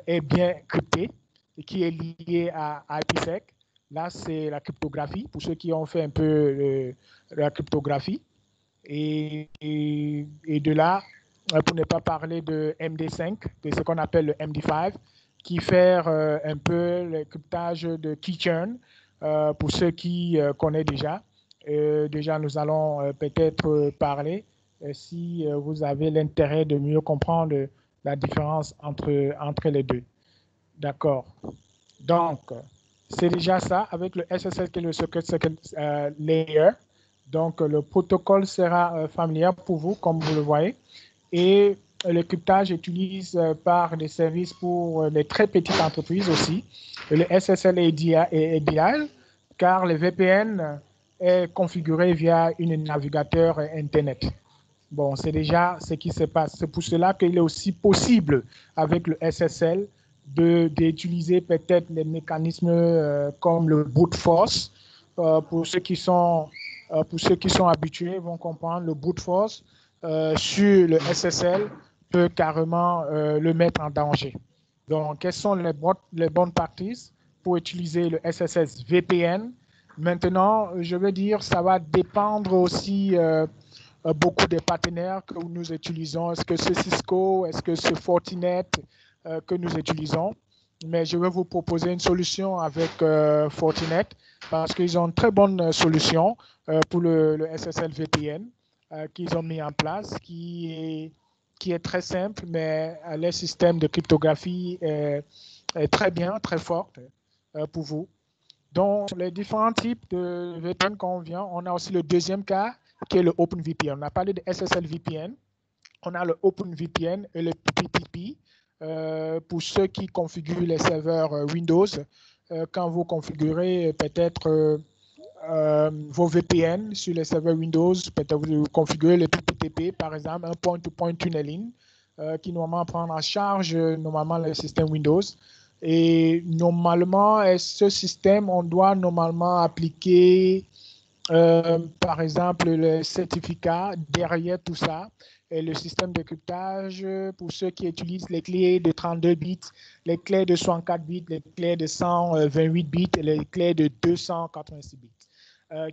Speaker 2: est bien crypté et qui est lié à IPsec. Là, c'est la cryptographie, pour ceux qui ont fait un peu la cryptographie. Et de là, pour ne pas parler de MD5, de ce qu'on appelle le MD5, qui fait un peu le cryptage de keychain, pour ceux qui connaissent déjà. Déjà, nous allons peut-être parler si vous avez l'intérêt de mieux comprendre la différence entre les deux. D'accord. Donc, c'est déjà ça avec le SSL qui est le Secret Layer. Donc, le protocole sera familier pour vous, comme vous le voyez. Et le cryptage utilise par des services pour les très petites entreprises aussi. Le SSL est idéal car le VPN est configuré via un navigateur Internet. Bon, c'est déjà ce qui se passe. C'est pour cela qu'il est aussi possible avec le SSL d'utiliser peut-être des mécanismes comme le brute force. Pour ceux qui sont habitués, vont comprendre le brute force sur le SSL peut carrément le mettre en danger. Donc, quelles sont les bonnes pratiques pour utiliser le SSL VPN? Maintenant, je veux dire, ça va dépendre aussi beaucoup des partenaires que nous utilisons. Est-ce que c'est Cisco? Est-ce que c'est Fortinet que nous utilisons? Mais je vais vous proposer une solution avec Fortinet parce qu'ils ont une très bonne solution pour le SSL VPN qu'ils ont mis en place qui est très simple, mais le système de cryptographie est très bien, très fort pour vous. Donc, les différents types de VPN qu'on vient, on a aussi le deuxième cas qui est le OpenVPN. On a parlé de SSL VPN, on a le OpenVPN et le PPTP. Pour ceux qui configurent les serveurs Windows, quand vous configurez peut-être vos VPN sur les serveurs Windows, peut-être vous configurez le PPTP, par exemple, un point-to-point tunneling qui normalement prend en charge normalement le système Windows. Et normalement, ce système, on doit normalement appliquer, par exemple, le certificat derrière tout ça. Et le système de cryptage, pour ceux qui utilisent les clés de 32 bits, les clés de 64 bits, les clés de 128 bits et les clés de 286 bits,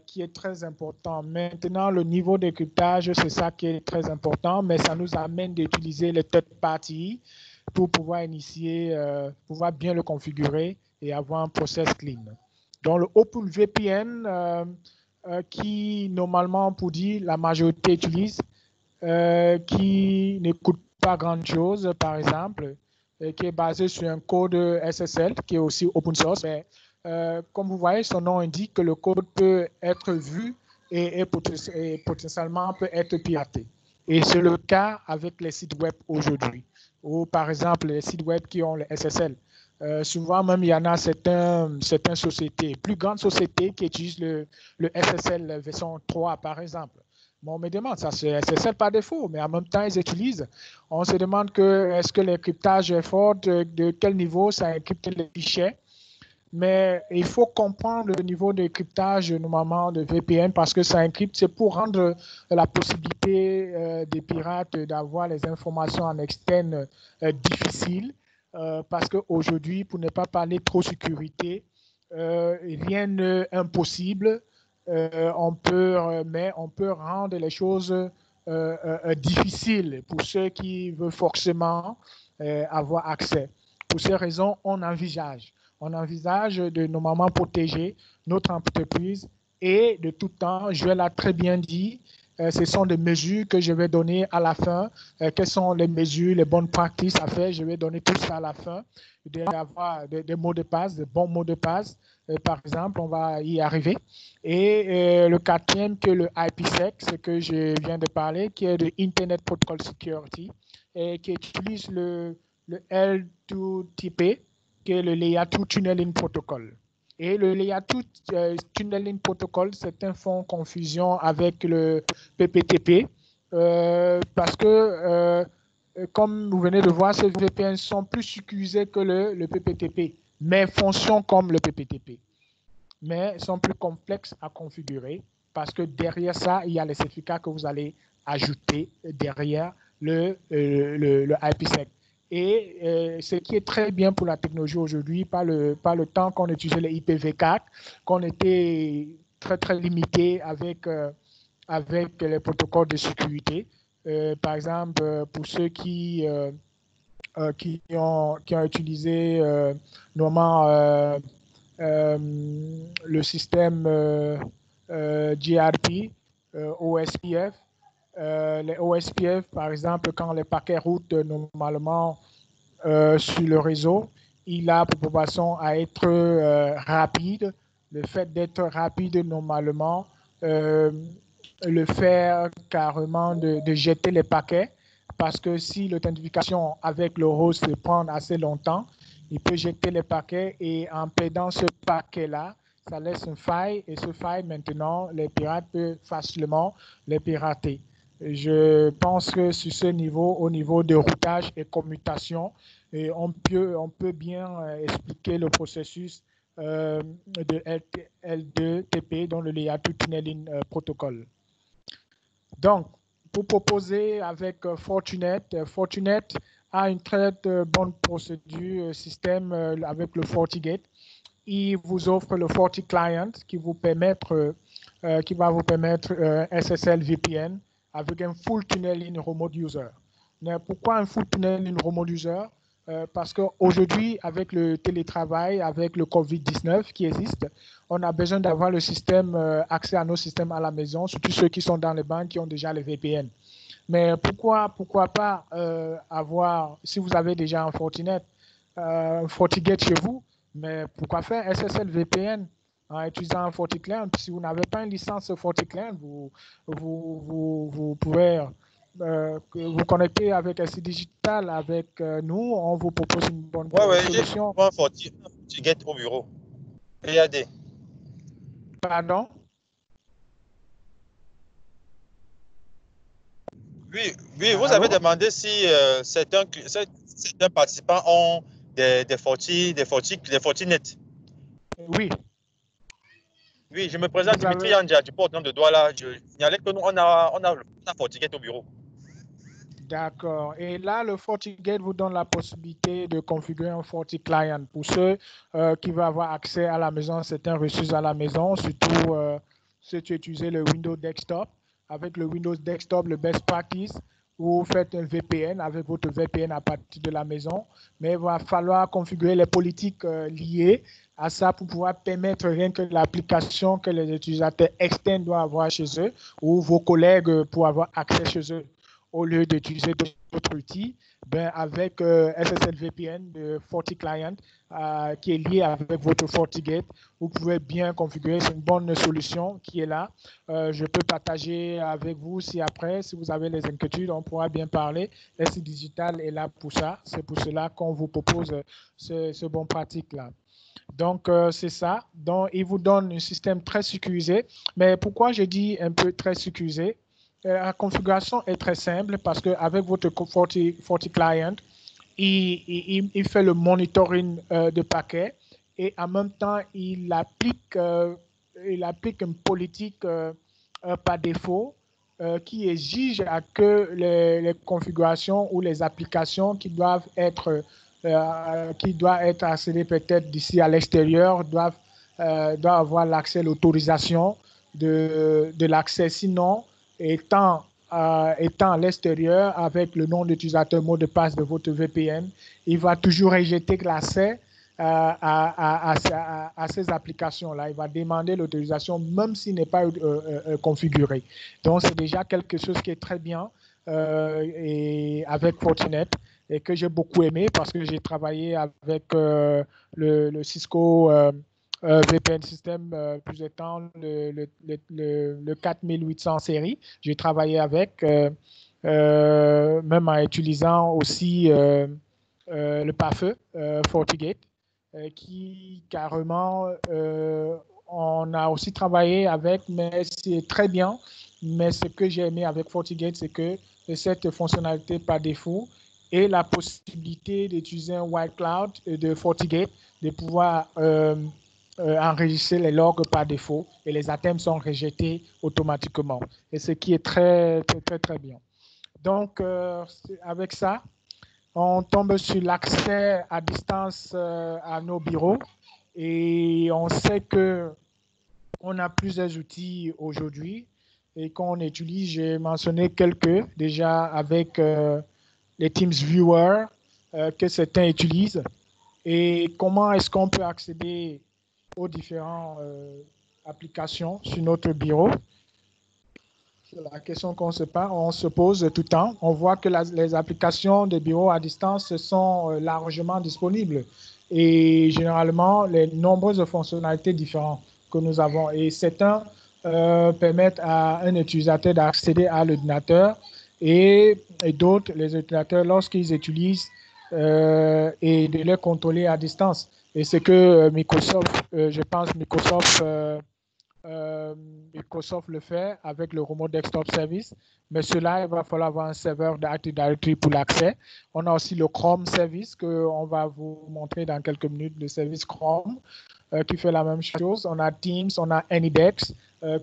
Speaker 2: qui est très important. Maintenant, le niveau de cryptage, c'est ça qui est très important, mais ça nous amène d'utiliser les third parties pour pouvoir initier, pouvoir bien le configurer et avoir un process clean. Dans le OpenVPN, qui normalement, pour dire, la majorité utilise, qui ne coûte pas grand-chose, par exemple, qui est basé sur un code SSL, qui est aussi open source. Mais, comme vous voyez, son nom indique que le code peut être vu et potentiellement peut être piraté. Et c'est le cas avec les sites web aujourd'hui, ou par exemple les sites web qui ont le SSL. Souvent même, il y en a certaines sociétés, plus grandes sociétés qui utilisent le SSL version 3, par exemple. Bon, on me demande, ça c'est SSL par défaut, mais en même temps, ils utilisent. On se demande est-ce que l'encryptage est fort, de quel niveau ça encrypte les fichiers. Mais il faut comprendre le niveau de cryptage normalement de VPN parce que ça encrypte, c'est pour rendre la possibilité des pirates d'avoir les informations en externe difficile. Parce qu'aujourd'hui, pour ne pas parler trop sécurité, rien n'est impossible. Mais on peut rendre les choses difficiles pour ceux qui veulent forcément avoir accès. Pour ces raisons, on envisage de normalement protéger notre entreprise et de tout temps, je l'ai très bien dit, ce sont des mesures que je vais donner à la fin. Quelles sont les mesures, les bonnes pratiques à faire? Je vais donner tout ça à la fin. Il doit y avoir des mots de passe, des bons mots de passe. Par exemple, on va y arriver. Et le quatrième, que le IPsec, ce que je viens de parler, qui est le Internet Protocol Security, et qui utilise le L2TP, qui est le Layer 2 Tunneling Protocol. Et le Layer 2 Tunneling Protocol, certains font confusion avec le PPTP parce que, comme vous venez de voir, ces VPN sont plus sécurisés que le PPTP, mais fonctionnent comme le PPTP. Mais sont plus complexes à configurer parce que derrière ça, il y a les certificats que vous allez ajouter derrière le IPsec. Et ce qui est très bien pour la technologie aujourd'hui, par le temps qu'on utilisait les IPv4, qu'on était très, très limité avec les protocoles de sécurité. Par exemple, pour ceux qui ont utilisé normalement le système GRP, OSPF, les OSPF, par exemple, quand les paquets routent normalement sur le réseau, il a pour vocation à être rapide. Le fait d'être rapide, normalement, le faire carrément de jeter les paquets, parce que si l'authentification avec le host se prend assez longtemps, il peut jeter les paquets et en perdant ce paquet-là, ça laisse une faille et ce faille, maintenant, les pirates peuvent facilement les pirater. Je pense que sur ce niveau, au niveau de routage et commutation, et on peut bien expliquer le processus de L2TP, dans le Layer 2 Tunneling Protocol. Donc, pour proposer avec Fortinet, Fortinet a une très bonne procédure, système avec le FortiGate. Il vous offre le FortiClient qui va vous permettre SSL VPN avec un full tunneling remote user. Mais pourquoi un full tunneling remote user? Parce qu'aujourd'hui, avec le télétravail, avec le COVID-19 qui existe, on a besoin d'avoir le système, accès à nos systèmes à la maison, surtout ceux qui sont dans les banques qui ont déjà les VPN. Mais pourquoi pas avoir, si vous avez déjà un Fortinet, un FortiGate chez vous, mais pourquoi faire SSL VPN en utilisant un FortiClient? Si vous n'avez pas une licence FortiClient, vous pouvez vous connecter avec SC Digital, avec nous, on vous propose une bonne solution.
Speaker 5: J'ai un FortiGate au bureau. PAD.
Speaker 2: Pardon?
Speaker 5: Oui, vous avez demandé si certains participants ont des Fortinet.
Speaker 2: Oui.
Speaker 5: Oui, je me présente, Dimitri Anja, du porte-nom de Douala. Je signalais que nous, on a FortiGate au bureau.
Speaker 2: D'accord. Et là, le FortiGate vous donne la possibilité de configurer un FortiClient pour ceux qui vont avoir accès à la maison, certains ressources à la maison, surtout ceux qui utilisent le Windows Desktop. Avec le Windows Desktop, le best practice, vous faites un VPN avec votre VPN à partir de la maison, mais il va falloir configurer les politiques liées à ça pour pouvoir permettre rien que l'application que les utilisateurs externes doivent avoir chez eux ou vos collègues pour avoir accès chez eux. Au lieu d'utiliser d'autres outils, avec SSL VPN de FortiClient qui est lié avec votre FortiGate, vous pouvez bien configurer. C'est une bonne solution qui est là. Je peux partager avec vous si après, si vous avez les inquiétudes, on pourra bien parler. SC Digital est là pour ça. C'est pour cela qu'on vous propose ce bon pratique-là. Donc, c'est ça. Donc, il vous donne un système très sécurisé. Mais pourquoi je dis un peu très sécurisé? La configuration est très simple parce qu'avec votre FortiClient, il fait le monitoring de paquets et en même temps, il applique une politique par défaut qui exige à que les configurations ou les applications qui doivent être accédées peut-être d'ici à l'extérieur doivent avoir l'accès, l'autorisation de l'accès. Sinon, étant à l'extérieur avec le nom d'utilisateur, mot de passe de votre VPN, il va toujours rejeter l'accès à ces applications-là. Il va demander l'autorisation même s'il n'est pas configuré. Donc, c'est déjà quelque chose qui est très bien et avec Fortinet et que j'ai beaucoup aimé parce que j'ai travaillé avec le Cisco VPN système plus de temps, le 4800 série. J'ai travaillé avec, même en utilisant aussi le pare-feu FortiGate, qui carrément, on a aussi travaillé avec, mais c'est très bien. Mais ce que j'ai aimé avec FortiGate, c'est que cette fonctionnalité par défaut et la possibilité d'utiliser un white cloud de FortiGate, de pouvoir enregistrer les logs par défaut et les items sont rejetés automatiquement. Et ce qui est très, très, très, très bien. Donc, avec ça, on tombe sur l'accès à distance à nos bureaux et on sait qu'on a plusieurs outils aujourd'hui et qu'on utilise. J'ai mentionné quelques déjà avec les Teams Viewer que certains utilisent. Et comment est-ce qu'on peut accéder aux différentes applications sur notre bureau? C'est la question qu'on se pose tout le temps. On voit que les applications de bureau à distance sont largement disponibles. et généralement les nombreuses fonctionnalités différentes que nous avons. Et certains permettent à un utilisateur d'accéder à l'ordinateur et d'autres, les utilisateurs, lorsqu'ils utilisent et de les contrôler à distance. Et c'est que Microsoft, je pense Microsoft le fait avec le Remote Desktop Service, mais cela, il va falloir avoir un serveur d'Active Directory pour l'accès. On a aussi le Chrome Service qu'on va vous montrer dans quelques minutes, le service Chrome qui fait la même chose. On a Teams, on a AnyDesk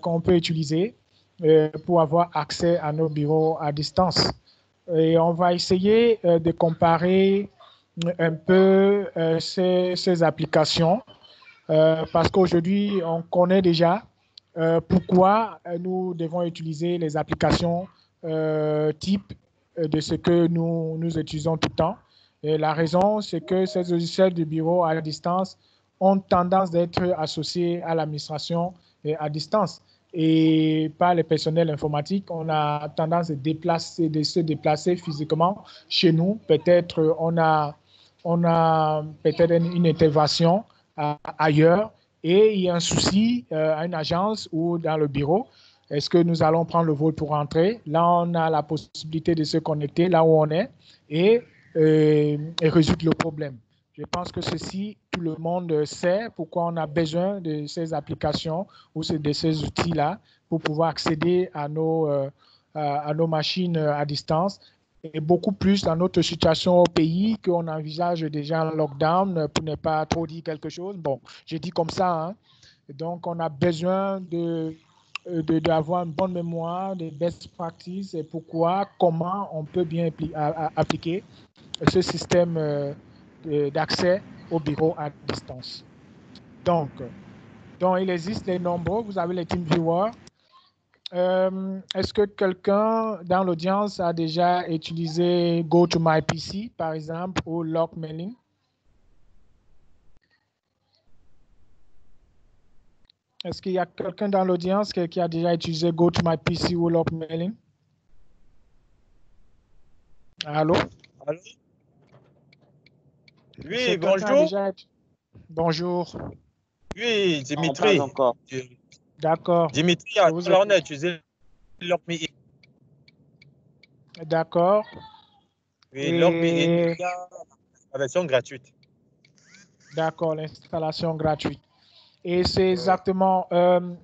Speaker 2: qu'on peut utiliser pour avoir accès à nos bureaux à distance. Et on va essayer de comparer un peu ces applications parce qu'aujourd'hui, on connaît déjà pourquoi nous devons utiliser les applications type de ce que nous utilisons tout le temps. Et la raison, c'est que ces logiciels de bureau à distance ont tendance d'être associés à l'administration à distance. Et par les personnels informatiques, on a tendance de se déplacer physiquement chez nous. Peut-être on a peut-être une intervention ailleurs et il y a un souci à une agence ou dans le bureau. Est-ce que nous allons prendre le vol pour rentrer? Là, on a la possibilité de se connecter là où on est et résoudre le problème. Je pense que ceci, tout le monde sait pourquoi on a besoin de ces applications ou de ces outils-là pour pouvoir accéder à nos machines à distance. Et beaucoup plus dans notre situation au pays qu'on envisage déjà un lockdown pour ne pas trop dire quelque chose. Bon, je dis comme ça. Hein. Donc, on a besoin d'avoir une bonne mémoire, des best practices et comment on peut bien appliquer ce système d'accès au bureau à distance. Donc, il existe les nombreux. Vous avez les TeamViewer. Est-ce que quelqu'un dans l'audience a déjà utilisé GoToMyPC, par exemple, ou LogMailing? Est-ce qu'il y a quelqu'un dans l'audience qui a déjà utilisé GoToMyPC ou LogMailing? Allô?
Speaker 5: Allô? Oui, bonjour.
Speaker 2: Bonjour.
Speaker 5: Oui, Dimitri.
Speaker 4: Encore.
Speaker 2: D'accord.
Speaker 5: Dimitri, alors on a utilisé LogMeIn.
Speaker 2: D'accord.
Speaker 5: Oui, LogMeIn, il y a la version gratuite.
Speaker 2: D'accord, l'installation gratuite. Et c'est exactement,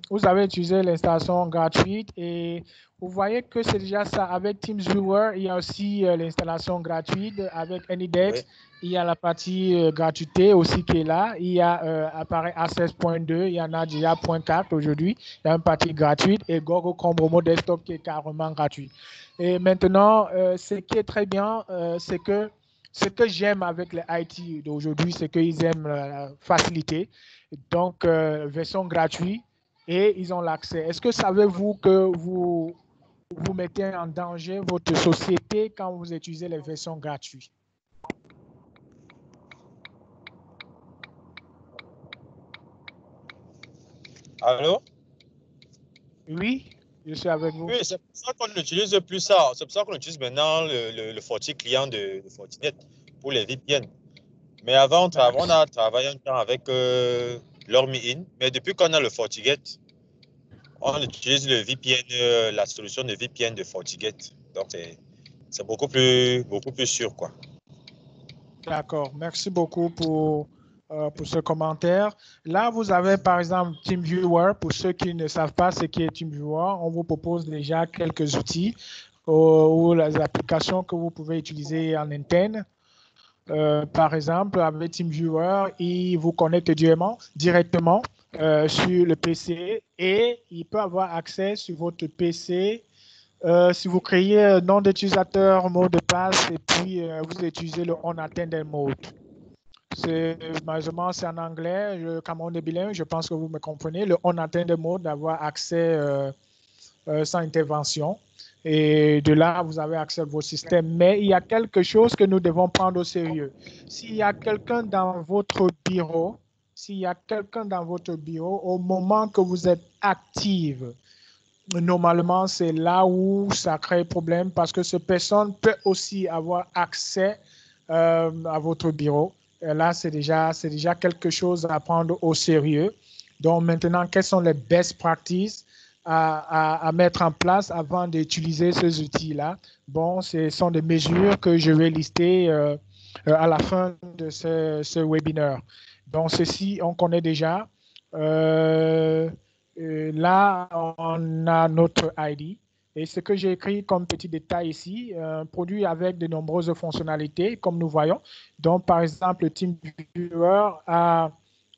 Speaker 2: vous avez utilisé l'installation gratuite et vous voyez que c'est déjà ça. Avec TeamViewer, il y a aussi l'installation gratuite. Avec AnyDesk, il y a la partie gratuité aussi qui est là. Il y a appareil A16.2, il y en a déjà 0.4 aujourd'hui. Il y a une partie gratuite et Google Chrome Remote Desktop qui est carrément gratuit. Et maintenant, ce qui est très bien, c'est que ce que j'aime avec les IT d'aujourd'hui, c'est qu'ils aiment la facilité. Donc, version gratuite et ils ont l'accès. Est-ce que savez-vous que vous mettez en danger votre société quand vous utilisez les versions gratuites?
Speaker 5: Allô?
Speaker 2: Oui, je suis avec vous.
Speaker 5: Oui, c'est pour ça qu'on n'utilise plus ça. C'est pour ça qu'on utilise maintenant le Forti client de Fortinet pour les VPN. Mais avant, on a travaillé un temps avec LogMeIn. Mais depuis qu'on a le FortiGate, on utilise le VPN, la solution de VPN de FortiGate. Donc, c'est beaucoup plus sûr, quoi.
Speaker 2: D'accord. Merci beaucoup pour ce commentaire. Là, vous avez par exemple TeamViewer. Pour ceux qui ne savent pas ce qu'est TeamViewer, on vous propose déjà quelques outils ou les applications que vous pouvez utiliser en interne. Par exemple, avec TeamViewer, il vous connecte directement sur le PC et il peut avoir accès sur votre PC si vous créez un nom d'utilisateur, mot de passe et puis vous utilisez le unattended mode. Malheureusement, c'est en anglais, comme on est bilingue, je pense que vous me comprenez. Le unattended mode, d'avoir accès sans intervention. Et de là, vous avez accès à vos systèmes. Mais il y a quelque chose que nous devons prendre au sérieux. S'il y a quelqu'un dans votre bureau, au moment que vous êtes active, normalement, c'est là où ça crée problème parce que cette personne peut aussi avoir accès à votre bureau. là, c'est déjà quelque chose à prendre au sérieux. Donc maintenant, quelles sont les best practices à mettre en place avant d'utiliser ces outils-là? Bon, ce sont des mesures que je vais lister à la fin de ce webinaire. Donc ceci, on connaît déjà. Là, on a notre ID. Et ce que j'ai écrit comme petit détail ici, un produit avec de nombreuses fonctionnalités, comme nous voyons. Donc, par exemple, le TeamViewer a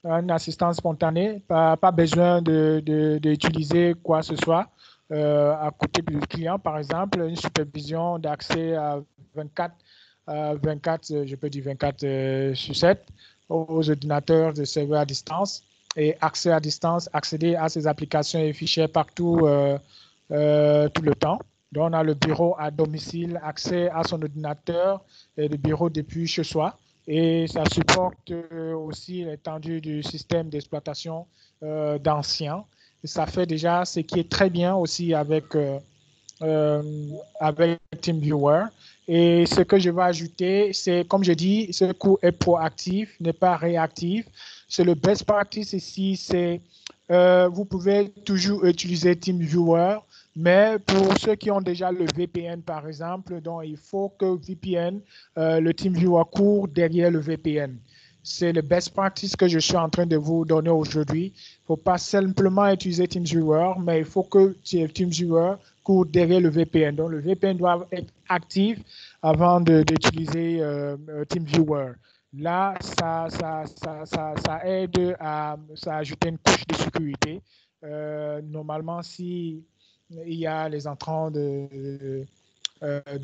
Speaker 2: un assistant spontané, pas besoin d'utiliser quoi que ce soit à côté du client, par exemple, une supervision d'accès à 24, je peux dire 24 sur 7 aux ordinateurs de serveur à distance et accès à distance, accéder à ces applications et fichiers partout tout le temps. Donc, on a le bureau à domicile, accès à son ordinateur et le bureau depuis chez soi. Et ça supporte aussi l'étendue du système d'exploitation d'anciens. Ça fait déjà ce qui est très bien aussi avec TeamViewer. Et ce que je vais ajouter, c'est, comme je dis, ce cours est proactif, n'est pas réactif. C'est le best practice ici, c'est vous pouvez toujours utiliser TeamViewer, mais pour ceux qui ont déjà le VPN, par exemple, donc il faut que le TeamViewer court derrière le VPN. C'est le best practice que je suis en train de vous donner aujourd'hui. Il ne faut pas simplement utiliser TeamViewer, mais il faut que TeamViewer court derrière le VPN. Donc, le VPN doit être actif avant d'utiliser TeamViewer. Là, ça aide à ajouter une couche de sécurité. Normalement, si il y a les entrants de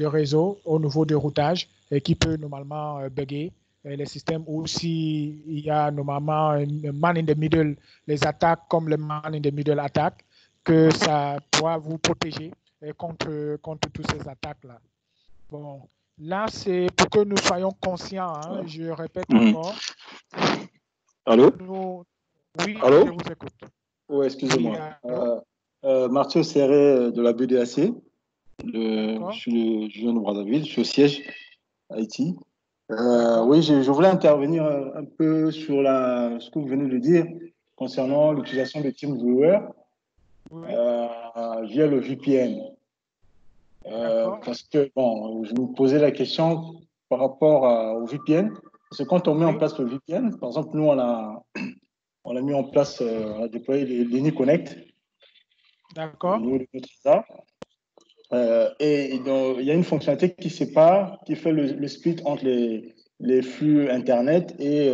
Speaker 2: réseau au niveau de routage et qui peut normalement bugger les systèmes, ou s'il y a normalement un man in the middle, les attaques comme le man in the middle attack, que ça pourra vous protéger contre toutes ces attaques-là. Bon, là, c'est pour que nous soyons conscients, hein, je répète encore.
Speaker 6: Allô?
Speaker 2: Oui,
Speaker 6: allô?
Speaker 2: je vous écoute.
Speaker 6: Oui, excusez-moi. Martio Serré de la BDAC. Je suis le jeune de Brazzaville, je suis au siège Haïti. Oui, je voulais intervenir un peu sur ce que vous venez de dire concernant l'utilisation de TeamViewer via le VPN. Parce que, bon, je me posais la question par rapport au VPN. Parce que quand on met en place le VPN, par exemple, nous, on a mis en place, on a déployé les Connect.
Speaker 2: D'accord.
Speaker 6: Au niveau de notre réseau. Et donc, il y a une fonctionnalité qui sépare, qui fait le split entre les flux Internet et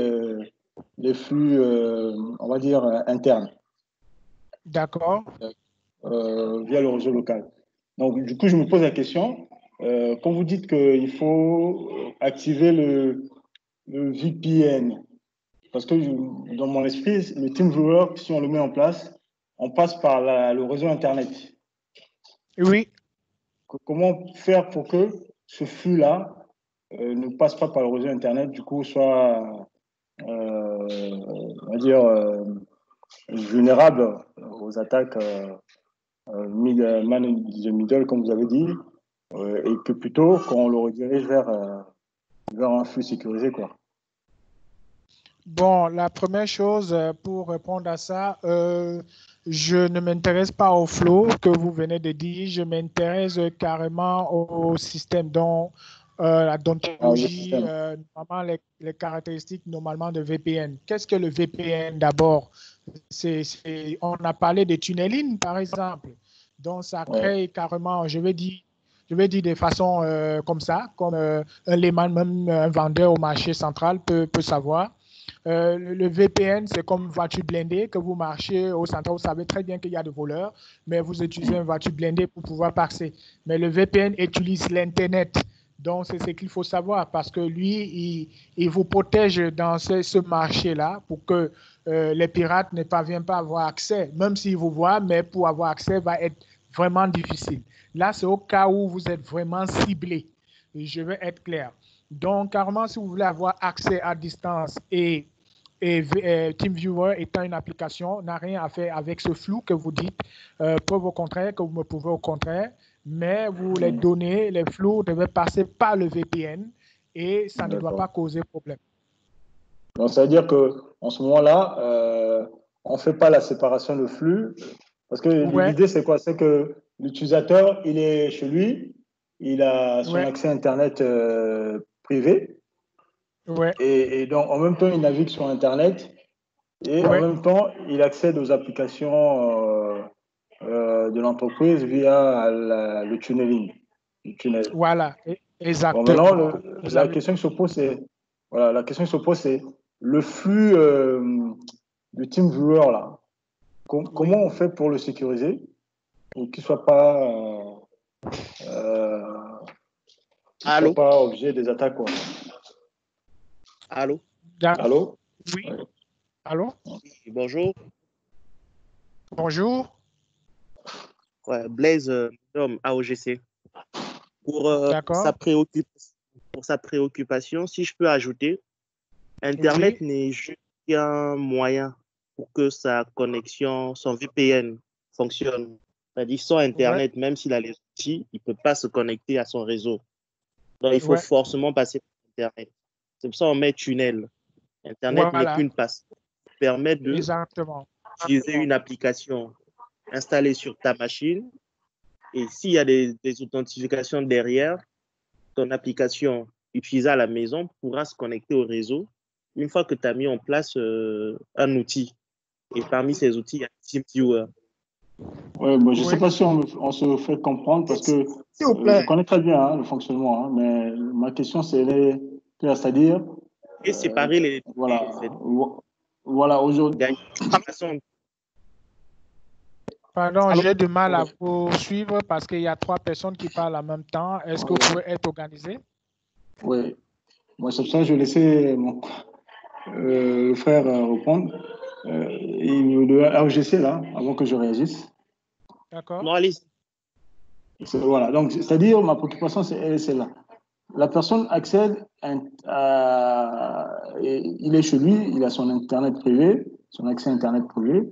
Speaker 6: les flux, on va dire, internes.
Speaker 2: D'accord.
Speaker 6: Via le réseau local. Donc, du coup, je me pose la question, quand vous dites qu'il faut activer le VPN, parce que dans mon esprit, le TeamViewer, si on le met en place, on passe par le réseau Internet.
Speaker 2: Oui.
Speaker 6: Comment faire pour que ce flux-là ne passe pas par le réseau Internet, du coup, soit, on va dire, vulnérable aux attaques man in the middle, comme vous avez dit, et que plutôt qu'on le redirige vers un flux sécurisé, quoi.
Speaker 2: Bon, la première chose pour répondre à ça, je ne m'intéresse pas au flow que vous venez de dire, je m'intéresse carrément au système, dont la déontologie, normalement les caractéristiques normalement de VPN. Qu'est-ce que le VPN d'abord? On a parlé de tunneling par exemple, donc ça crée carrément, je vais dire de façon comme ça, comme un layman, même un vendeur au marché central peut savoir. Le VPN, c'est comme une voiture blindée que vous marchez au centre. Vous savez très bien qu'il y a des voleurs, mais vous utilisez une voiture blindée pour pouvoir passer. Mais le VPN utilise l'Internet. Donc, c'est ce qu'il faut savoir parce que lui, il vous protège dans ce marché-là pour que les pirates ne parviennent pas à avoir accès. Même s'ils vous voient, mais pour avoir accès va être vraiment difficile. Là, c'est au cas où vous êtes vraiment ciblé. Je vais être clair. Donc, carrément, si vous voulez avoir accès à distance et TeamViewer étant une application, n'a rien à faire avec ce flou que vous dites, preuve au contraire, que vous me prouvez au contraire, mais vous les données, les flous devaient passer par le VPN et ça ne doit pas causer problème.
Speaker 6: Donc, ça veut dire qu'en ce moment-là, on ne fait pas la séparation de flux. Parce que l'idée, c'est quoi? C'est que l'utilisateur, il est chez lui, il a son accès Internet privé. Et donc, en même temps, il navigue sur Internet. Et en même temps, il accède aux applications de l'entreprise via le tunneling.
Speaker 2: Voilà, exactement.
Speaker 6: Bon, maintenant, la question qui se pose, c'est le flux du TeamViewer là. Comment on fait pour le sécuriser et qu'il ne soit pas, soit pas objet des attaques, quoi.
Speaker 4: Allô?
Speaker 6: Allô?
Speaker 2: Oui. Allô?
Speaker 4: Bonjour.
Speaker 2: Bonjour.
Speaker 4: Ouais, Blaise, AOGC. Pour sa préoccupation, si je peux ajouter, Internet n'est juste qu'un moyen pour que sa connexion, son VPN fonctionne. C'est-à-dire, sans Internet, même s'il a les outils, il ne peut pas se connecter à son réseau. Donc, il faut forcément passer par Internet. C'est pour ça qu'on met tunnel. Internet n'est qu'une passe. Ça permet d'utiliser une application installée sur ta machine. Et s'il y a des authentifications derrière, ton application utilisée à la maison pourra se connecter au réseau une fois que tu as mis en place un outil. Et parmi ces outils, il y a TeamViewer.
Speaker 6: Ouais, bon, je ne sais pas si on se fait comprendre parce que je connais très bien le fonctionnement, mais ma question, c'est-à-dire...
Speaker 4: Et séparer les...
Speaker 6: Voilà, aujourd'hui...
Speaker 2: Pardon, j'ai du mal à vous suivre parce qu'il y a 3 personnes qui parlent en même temps. Est-ce que vous pouvez être organisé?
Speaker 6: Oui. Moi, c'est pour ça que je vais laisser le frère répondre. Le AOGC, là, avant que je réagisse.
Speaker 2: D'accord.
Speaker 4: Non, allez.
Speaker 6: Voilà. Donc, c'est-à-dire, ma préoccupation, c'est celle-là. La personne accède il est chez lui, il a son Internet privé, son accès Internet privé.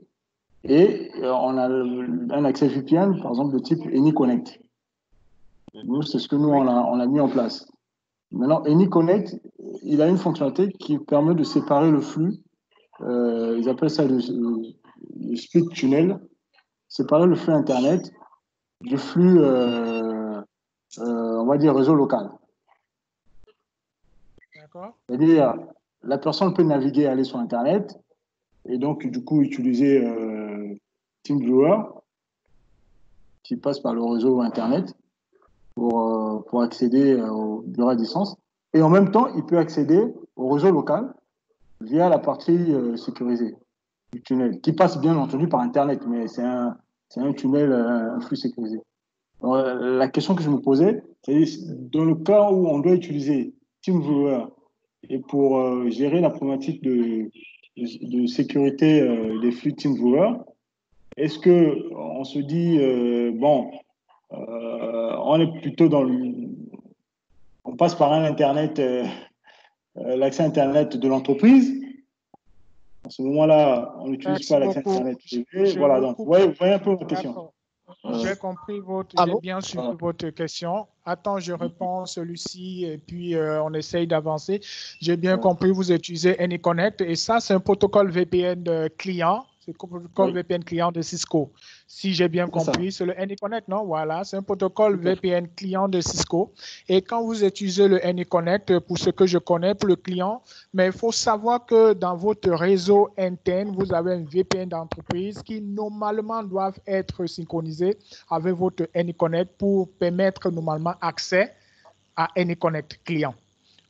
Speaker 6: Et on a un accès VPN, par exemple, de type AnyConnect. Nous, c'est ce que nous, on a mis en place. Maintenant, AnyConnect, il a une fonctionnalité qui permet de séparer le flux. Ils appellent ça le split tunnel. Séparer le flux Internet du flux, on va dire, réseau local.
Speaker 2: D'accord.
Speaker 6: C'est-à-dire, la personne peut naviguer, aller sur Internet, et donc, du coup, utiliser TeamViewer, qui passe par le réseau Internet, pour accéder au bureau à distance. Et en même temps, il peut accéder au réseau local via la partie sécurisée du tunnel, qui passe bien entendu par Internet, mais c'est un tunnel, un flux sécurisé. Alors, la question que je me posais, c'est dans le cas où on doit utiliser TeamViewer et pour gérer la problématique de sécurité des flux TeamViewer, est-ce qu'on se dit, on est plutôt on passe par un Internet, l'accès Internet de l'entreprise. À ce moment-là, on n'utilise pas l'accès Internet privé. Voilà, donc, vous voyez un peu votre question.
Speaker 2: J'ai compris j'ai bien suivi votre question. Attends, je réponds celui-ci et puis on essaye d'avancer. J'ai bien compris, vous utilisez AnyConnect et ça, c'est un protocole VPN client. C'est le protocole VPN client de Cisco. Si j'ai bien compris, c'est le AnyConnect, non? Voilà, c'est un protocole VPN client de Cisco. Et quand vous utilisez le AnyConnect, pour ce que je connais, pour le client, mais il faut savoir que dans votre réseau interne, vous avez un VPN d'entreprise qui normalement doivent être synchronisés avec votre AnyConnect pour permettre normalement accès à AnyConnect client.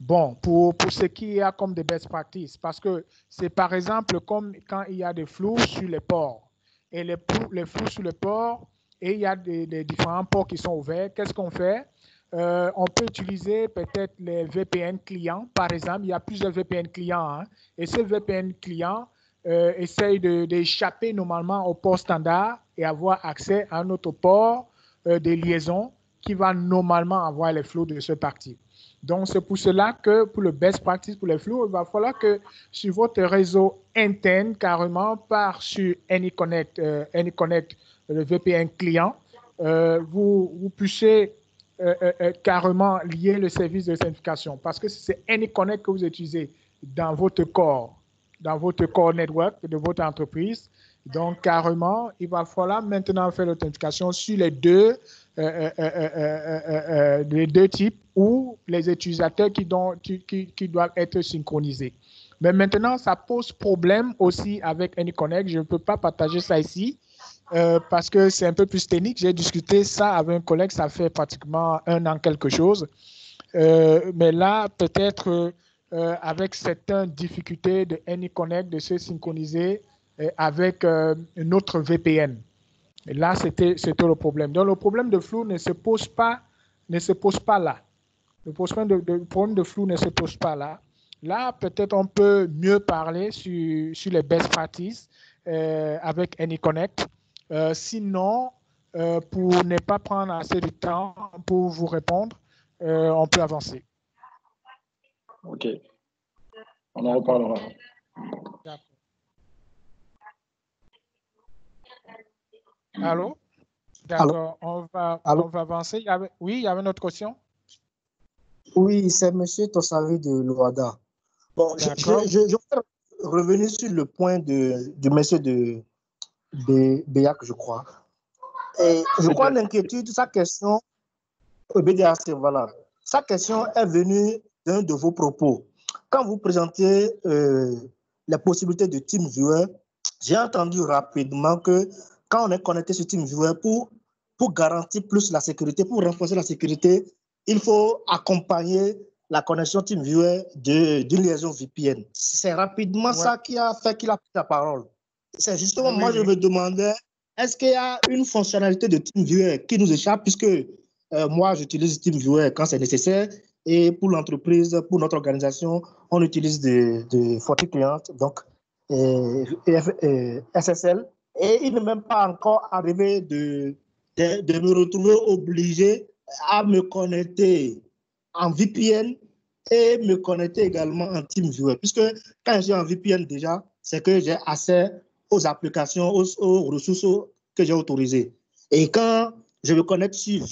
Speaker 2: Bon, pour ce qui y a comme des best practices, parce que c'est par exemple comme quand il y a des flous sur les ports. Et les flous sur le port, et il y a des différents ports qui sont ouverts. Qu'est-ce qu'on fait? On peut utiliser peut-être les VPN clients. Par exemple, il y a plusieurs VPN clients. Hein, et ces VPN clients essayent d'échapper normalement au port standard et avoir accès à un autre port de liaison qui va normalement avoir les flux de ce parti. Donc, c'est pour cela que pour le best practice, pour les flux, il va falloir que sur votre réseau interne, carrément, sur AnyConnect, le VPN client, vous puissiez carrément lier le service de certification. Parce que si c'est AnyConnect que vous utilisez, dans votre corps network de votre entreprise. Donc, carrément, il va falloir maintenant faire l'authentification sur les deux types ou les utilisateurs qui doivent être synchronisés. Mais maintenant, ça pose problème aussi avec AnyConnect. Je ne peux pas partager ça ici parce que c'est un peu plus technique. J'ai discuté ça avec un collègue, ça fait pratiquement 1 an quelque chose. Mais là, peut-être avec certaines difficultés de AnyConnect de se synchroniser avec notre VPN. Et là, c'était le problème. Donc, le problème de flou ne se pose pas là. Le problème de flou ne se pose pas là. Là, peut-être on peut mieux parler sur les best practices avec AnyConnect. Sinon, pour ne pas prendre assez de temps pour vous répondre, on peut avancer.
Speaker 6: OK. On en reparlera.
Speaker 2: D'accord. Allô? D'accord. On va avancer. Il y avait une autre question?
Speaker 7: Oui, c'est M. Tossavi de l'OADA. Bon, je vais revenir sur le point du monsieur de BEAC, je crois. Et je crois l'inquiétude, sa question, BDAC, voilà. Sa question est venue d'un de vos propos. Quand vous présentez les possibilités de TeamViewer, j'ai entendu rapidement que quand on est connecté sur TeamViewer, pour garantir plus la sécurité, pour renforcer la sécurité, il faut accompagner la connexion TeamViewer d'une liaison VPN. C'est rapidement ça qui a fait qu'il a pris la parole. C'est justement, moi, je me demandais, est-ce qu'il y a une fonctionnalité de TeamViewer qui nous échappe, puisque moi, j'utilise TeamViewer quand c'est nécessaire, et pour l'entreprise, pour notre organisation, on utilise des FortiClient, donc SSL, et il n'est même pas encore arrivé de me retrouver obligé à me connecter en VPN et me connecter également en TeamViewer, puisque quand j'ai en VPN déjà, c'est que j'ai accès aux applications, aux ressources que j'ai autorisées. Et quand je me connecte sur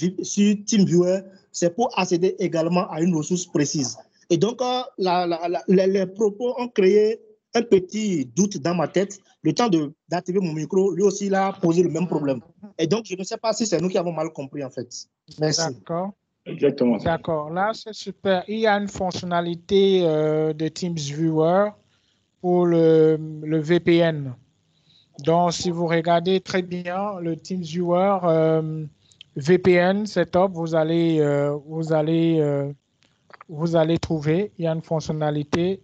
Speaker 7: TeamViewer, c'est pour accéder également à une ressource précise. Et donc, les propos ont créé un petit doute dans ma tête. Le temps d'activer mon micro, lui aussi, il a posé le même problème. Et donc, je ne sais pas si c'est nous qui avons mal compris, en fait. Merci.
Speaker 2: D'accord.
Speaker 6: Exactement.
Speaker 2: D'accord. Là, c'est super. Il y a une fonctionnalité de TeamViewer pour le VPN. Donc, si vous regardez très bien le TeamViewer VPN setup, vous allez trouver, il y a une fonctionnalité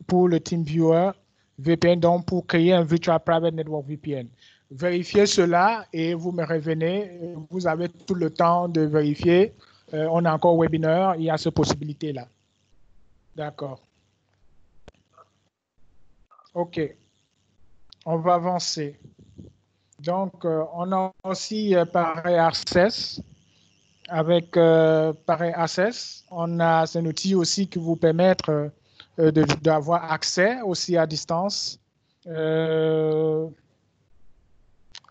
Speaker 2: pour le TeamViewer VPN, donc pour créer un Virtual Private Network VPN. Vérifiez cela et vous me revenez. Vous avez tout le temps de vérifier. On a encore webinaire, il y a cette possibilité-là. D'accord. OK. On va avancer. Donc, on a aussi Pareil Access. Avec Pareil Access, c'est un outil aussi qui vous permet d'avoir accès aussi à distance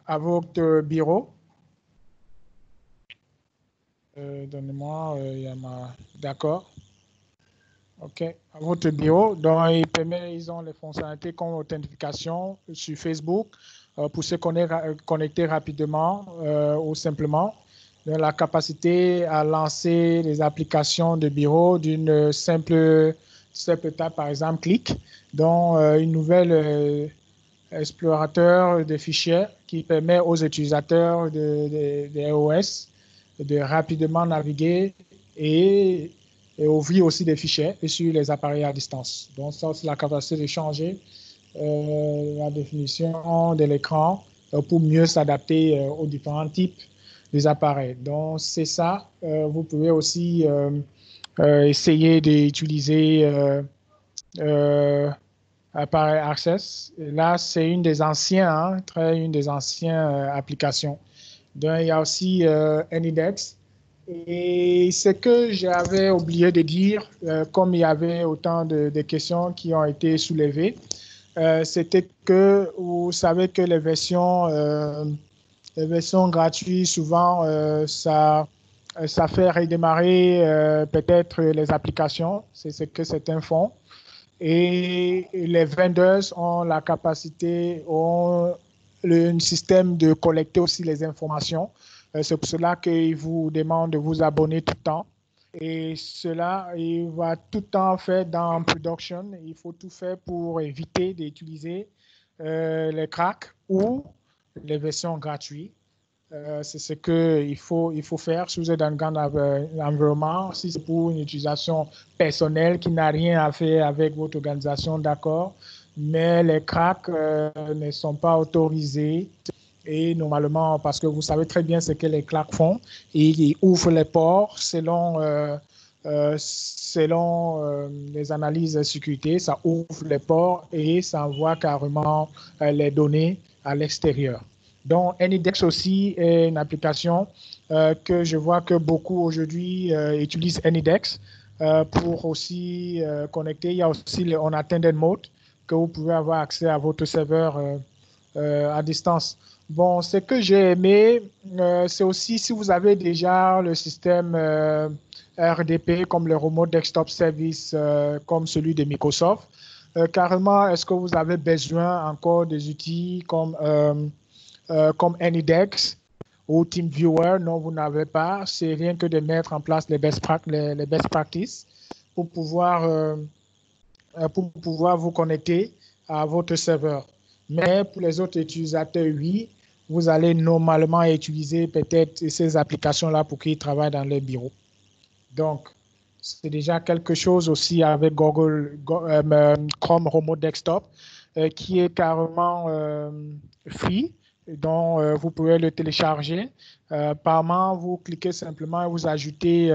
Speaker 2: à votre bureau. Donnez-moi, d'accord. OK. À votre bureau. Donc, ils ont les fonctionnalités comme authentification sur Facebook pour se connecter rapidement ou simplement. La capacité à lancer les applications de bureau d'une simple étape, par exemple, clic, dont une nouvelle explorateur de fichiers qui permet aux utilisateurs de iOS de rapidement naviguer et ouvrir aussi des fichiers sur les appareils à distance. Donc, ça, c'est la capacité de changer la définition de l'écran pour mieux s'adapter aux différents types des appareils. Donc, c'est ça. Vous pouvez aussi essayer d'utiliser Pareil Access. Et là, c'est une des anciennes applications. Donc, il y a aussi AnyDex. Et ce que j'avais oublié de dire, comme il y avait autant de questions qui ont été soulevées, c'était que vous savez que les versions gratuites, souvent, ça fait redémarrer peut-être les applications. C'est ce que certains font. Et les vendors ont la capacité, ont un système de collecter aussi les informations. C'est pour cela qu'ils vous demandent de vous abonner tout le temps. Et cela, il va tout le temps faire dans production. Il faut tout faire pour éviter d'utiliser les cracks ou les versions gratuites. C'est ce qu'il faut faire si vous êtes dans un grand environnement. Si c'est pour une utilisation personnelle qui n'a rien à faire avec votre organisation, d'accord. Mais les cracks ne sont pas autorisés. Et normalement, parce que vous savez très bien ce que les cracks font, ils ouvrent les ports selon les analyses de sécurité, ça ouvre les ports et ça envoie carrément les données à l'extérieur. Donc, Anydex aussi est une application que je vois que beaucoup aujourd'hui utilisent Anydex pour aussi connecter. Il y a aussi le Unattended Mode que vous pouvez avoir accès à votre serveur à distance. Bon, ce que j'ai aimé, c'est aussi si vous avez déjà le système RDP comme le Remote Desktop Service, comme celui de Microsoft, carrément, est-ce que vous avez besoin encore des outils comme Anydex ou TeamViewer? Non, vous n'avez pas. C'est rien que de mettre en place les best practices pour pouvoir vous connecter à votre serveur. Mais pour les autres utilisateurs, oui, vous allez normalement utiliser peut-être ces applications-là pour qu'ils travaillent dans les bureaux. Donc, c'est déjà quelque chose aussi avec Google Chrome Remote Desktop qui est carrément free, dont vous pouvez le télécharger. Apparemment, vous cliquez simplement et vous ajoutez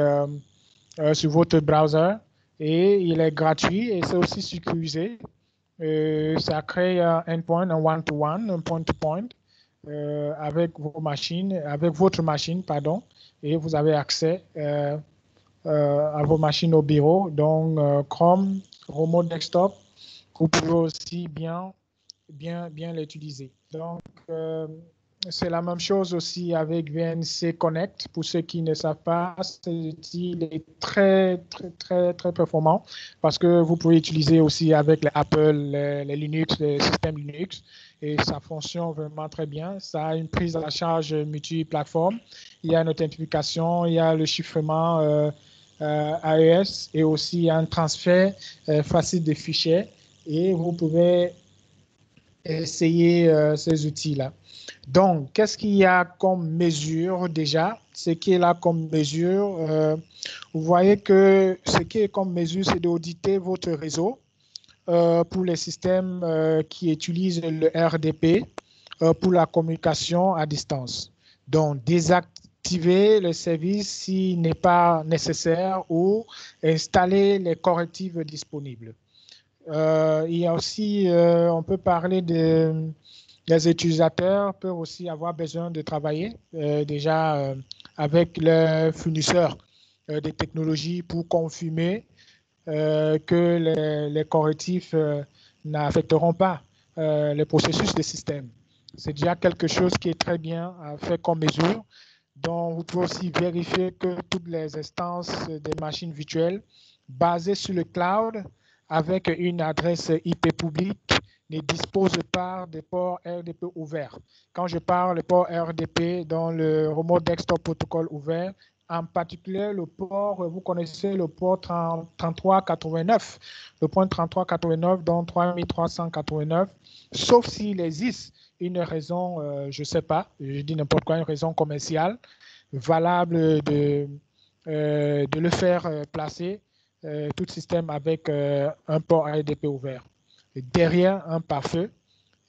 Speaker 2: sur votre browser et il est gratuit et c'est aussi sécurisé. Ça crée un endpoint, un one-to-one, un point-to-point avec votre machine, pardon, et vous avez accès à vos machines au bureau. Donc, Chrome, Remote Desktop, vous pouvez aussi bien l'utiliser. Donc, c'est la même chose aussi avec VNC Connect. Pour ceux qui ne savent pas, cet outil est très, très, très, très performant parce que vous pouvez utiliser aussi avec les Apple, les Linux, les systèmes Linux et ça fonctionne vraiment très bien. Ça a une prise en charge multi-plateforme. Il y a une authentification, il y a le chiffrement AES et aussi un transfert facile de fichiers et vous pouvez essayer ces outils-là. Donc, qu'est-ce qu'il y a comme mesure déjà? Ce qui est là comme mesure, vous voyez que ce qui est comme mesure, c'est d'auditer votre réseau pour les systèmes qui utilisent le RDP pour la communication à distance. Donc, désactiver le service s'il n'est pas nécessaire ou installer les correctifs disponibles. Il y a aussi, on peut parler les utilisateurs peuvent aussi avoir besoin de travailler déjà avec les fournisseurs des technologies pour confirmer que les correctifs n'affecteront pas le processus de système. C'est déjà quelque chose qui est très bien fait comme mesure. Donc, vous pouvez aussi vérifier que toutes les instances des machines virtuelles basées sur le cloud avec une adresse IP publique ne disposent pas de ports RDP ouverts. Quand je parle de port RDP dans le Remote Desktop Protocol ouvert, en particulier le port, vous connaissez le port 3389, le point 3389 dans 3389, sauf s'il existe une raison, je ne sais pas, je dis n'importe quoi, une raison commerciale valable de le faire placer tout système avec un port RDP ouvert derrière un pare-feu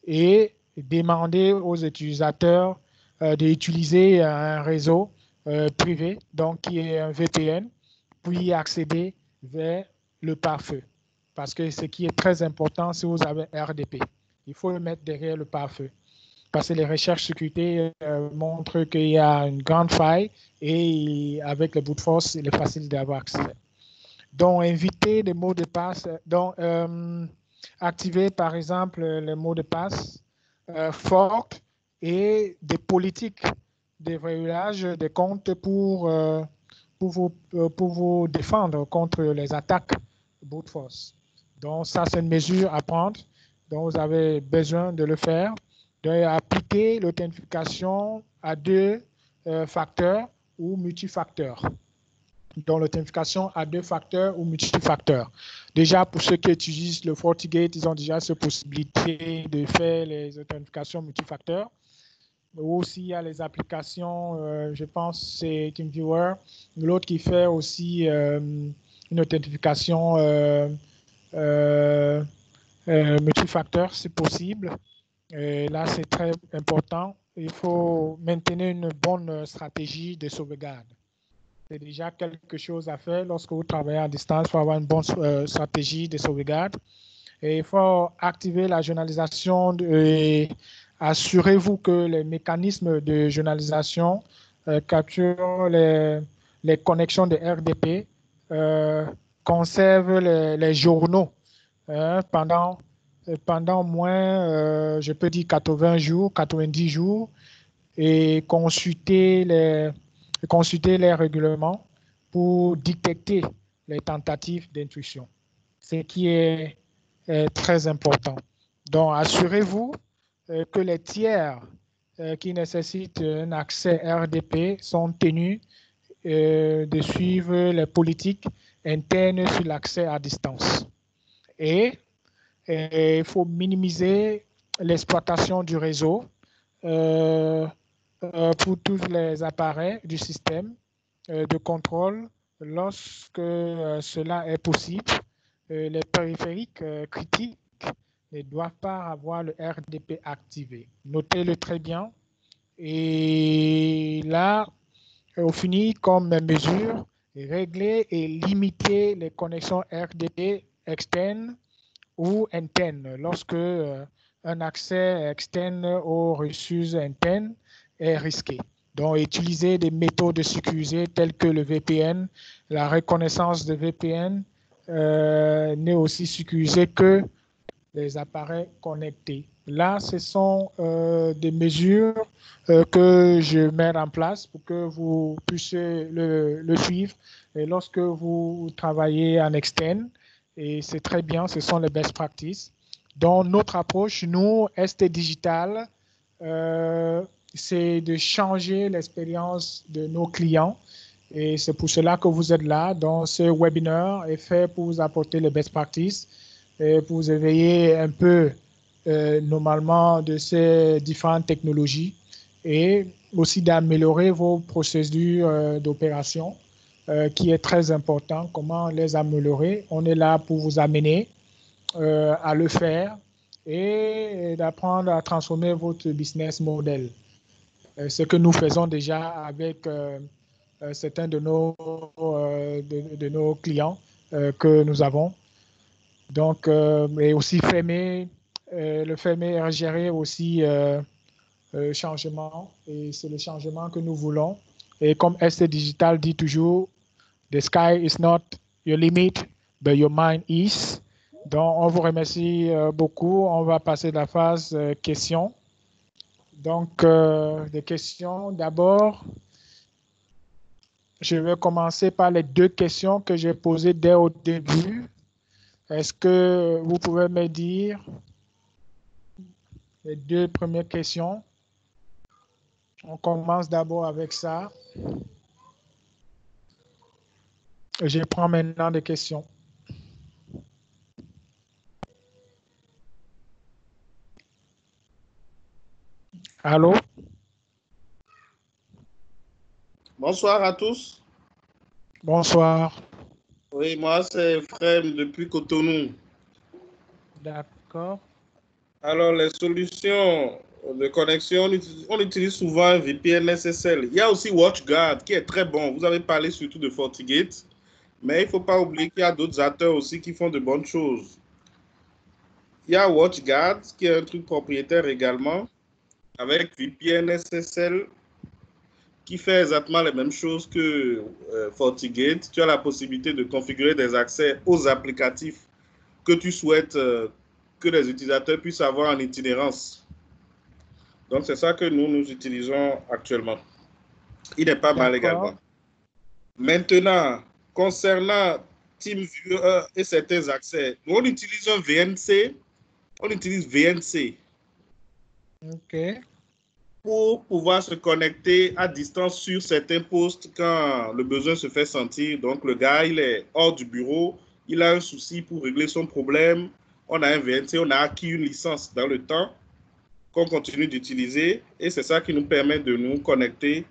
Speaker 2: et demander aux utilisateurs d'utiliser un réseau privé, donc qui est un VPN, puis accéder vers le pare-feu. Parce que ce qui est très important, si vous avez RDP, il faut le mettre derrière le pare-feu. Parce que les recherches sécurité montrent qu'il y a une grande faille et avec le brute force, il est facile d'avoir accès. Donc, inviter des mots de passe, donc activer par exemple les mots de passe forts et des politiques de verrouillage des comptes pour vous défendre contre les attaques brute force. Donc, ça, c'est une mesure à prendre. Donc, vous avez besoin de le faire. D'appliquer l'authentification à 2 facteurs ou multifacteurs. Donc, l'authentification à 2 facteurs ou multifacteurs. Déjà, pour ceux qui utilisent le FortiGate, ils ont déjà cette possibilité de faire les authentifications multifacteurs. Aussi, il y a les applications, je pense, c'est TeamViewer. L'autre qui fait aussi une authentification multifacteur, c'est possible. Et là, c'est très important. Il faut maintenir une bonne stratégie de sauvegarde. C'est déjà quelque chose à faire lorsque vous travaillez à distance. Il faut avoir une bonne stratégie de sauvegarde. Et il faut activer la journalisation et assurez-vous que les mécanismes de journalisation capturent les connexions de RDP, conservent les journaux pendant au moins, je peux dire 80 jours, 90 jours, et consulter les règlements pour détecter les tentatives d'intrusion, ce qui est très important. Donc, assurez-vous que les tiers qui nécessitent un accès RDP sont tenus de suivre les politiques internes sur l'accès à distance. Et il faut minimiser l'exploitation du réseau pour tous les appareils du système de contrôle lorsque cela est possible. Les périphériques critiques ne doivent pas avoir le RDP activé. Notez-le très bien. Et là, au fini, comme mesure, régler et limiter les connexions RDP externes ou internes lorsque un accès externe aux ressources internes est risqué. Donc, utiliser des méthodes sécurisées telles que le VPN. La reconnaissance de VPN n'est aussi sécurisée que les appareils connectés. Là, ce sont des mesures que je mets en place pour que vous puissiez le suivre et lorsque vous travaillez en externe. Et c'est très bien, ce sont les best practices. Donc, notre approche, nous, ST Digital, c'est de changer l'expérience de nos clients. Et c'est pour cela que vous êtes là. Donc, ce webinaire est fait pour vous apporter les best practices et pour vous éveiller un peu normalement de ces différentes technologies et aussi d'améliorer vos procédures d'opération. Qui est très important, comment les améliorer. On est là pour vous amener à le faire et d'apprendre à transformer votre business model. Ce que nous faisons déjà avec certains de nos clients que nous avons. Donc, et aussi le fermer et gérer aussi le changement. Et c'est le changement que nous voulons. Et comme ST Digital dit toujours, the sky is not your limit, but your mind is. Donc, on vous remercie beaucoup. On va passer à la phase questions. Donc, des questions. D'abord, je vais commencer par les 2 questions que j'ai posées dès au début. Est-ce que vous pouvez me dire les 2 premières questions? On commence d'abord avec ça. Je prends maintenant des questions. Allô?
Speaker 8: Bonsoir à tous.
Speaker 2: Bonsoir.
Speaker 8: Oui, moi c'est Frem depuis Cotonou.
Speaker 2: D'accord.
Speaker 8: Alors, les solutions de connexion, on utilise souvent un VPN SSL. Il y a aussi WatchGuard qui est très bon. Vous avez parlé surtout de FortiGate, mais il ne faut pas oublier qu'il y a d'autres acteurs aussi qui font de bonnes choses. Il y a WatchGuard qui est un truc propriétaire également, avec VPN SSL qui fait exactement les mêmes choses que FortiGate. Tu as la possibilité de configurer des accès aux applicatifs que tu souhaites que les utilisateurs puissent avoir en itinérance. Donc, c'est ça que nous utilisons actuellement. Il n'est pas mal également. Maintenant, concernant TeamViewer et certains accès. Nous, on utilise un VNC. On utilise VNC.
Speaker 2: OK.
Speaker 8: Pour pouvoir se connecter à distance sur certains postes quand le besoin se fait sentir. Donc, le gars, il est hors du bureau, il a un souci pour régler son problème. On a un VNC, on a acquis une licence dans le temps qu'on continue d'utiliser et c'est ça qui nous permet de nous connecter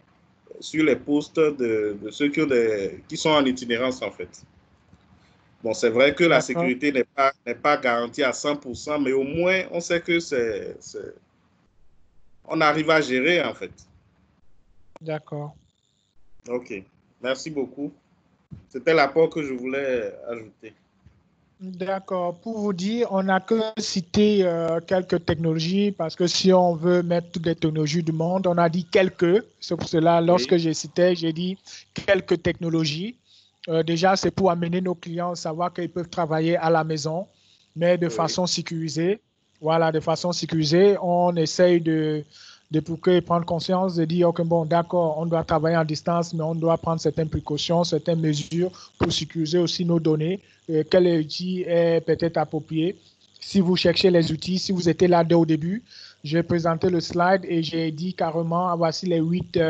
Speaker 8: sur les postes de ceux qui sont en itinérance, en fait. Bon, c'est vrai que la sécurité n'est pas garantie à 100%, mais au moins, on sait que on arrive à gérer, en fait.
Speaker 2: D'accord.
Speaker 8: OK. Merci beaucoup. C'était l'apport que je voulais ajouter.
Speaker 2: D'accord. Pour vous dire, on n'a que cité quelques technologies parce que si on veut mettre toutes les technologies du monde, on a dit quelques. C'est pour cela, lorsque j'ai cité, j'ai dit quelques technologies. Déjà, c'est pour amener nos clients à savoir qu'ils peuvent travailler à la maison, mais de façon sécurisée. Voilà, de façon sécurisée, on essaye de pour qu'ils prennent conscience de dire, OK, bon, d'accord, on doit travailler en distance, mais on doit prendre certaines précautions, certaines mesures pour sécuriser aussi nos données. Quel outil est peut-être approprié? Si vous cherchez les outils, si vous étiez là dès au début, j'ai présenté le slide et j'ai dit carrément, voici les 8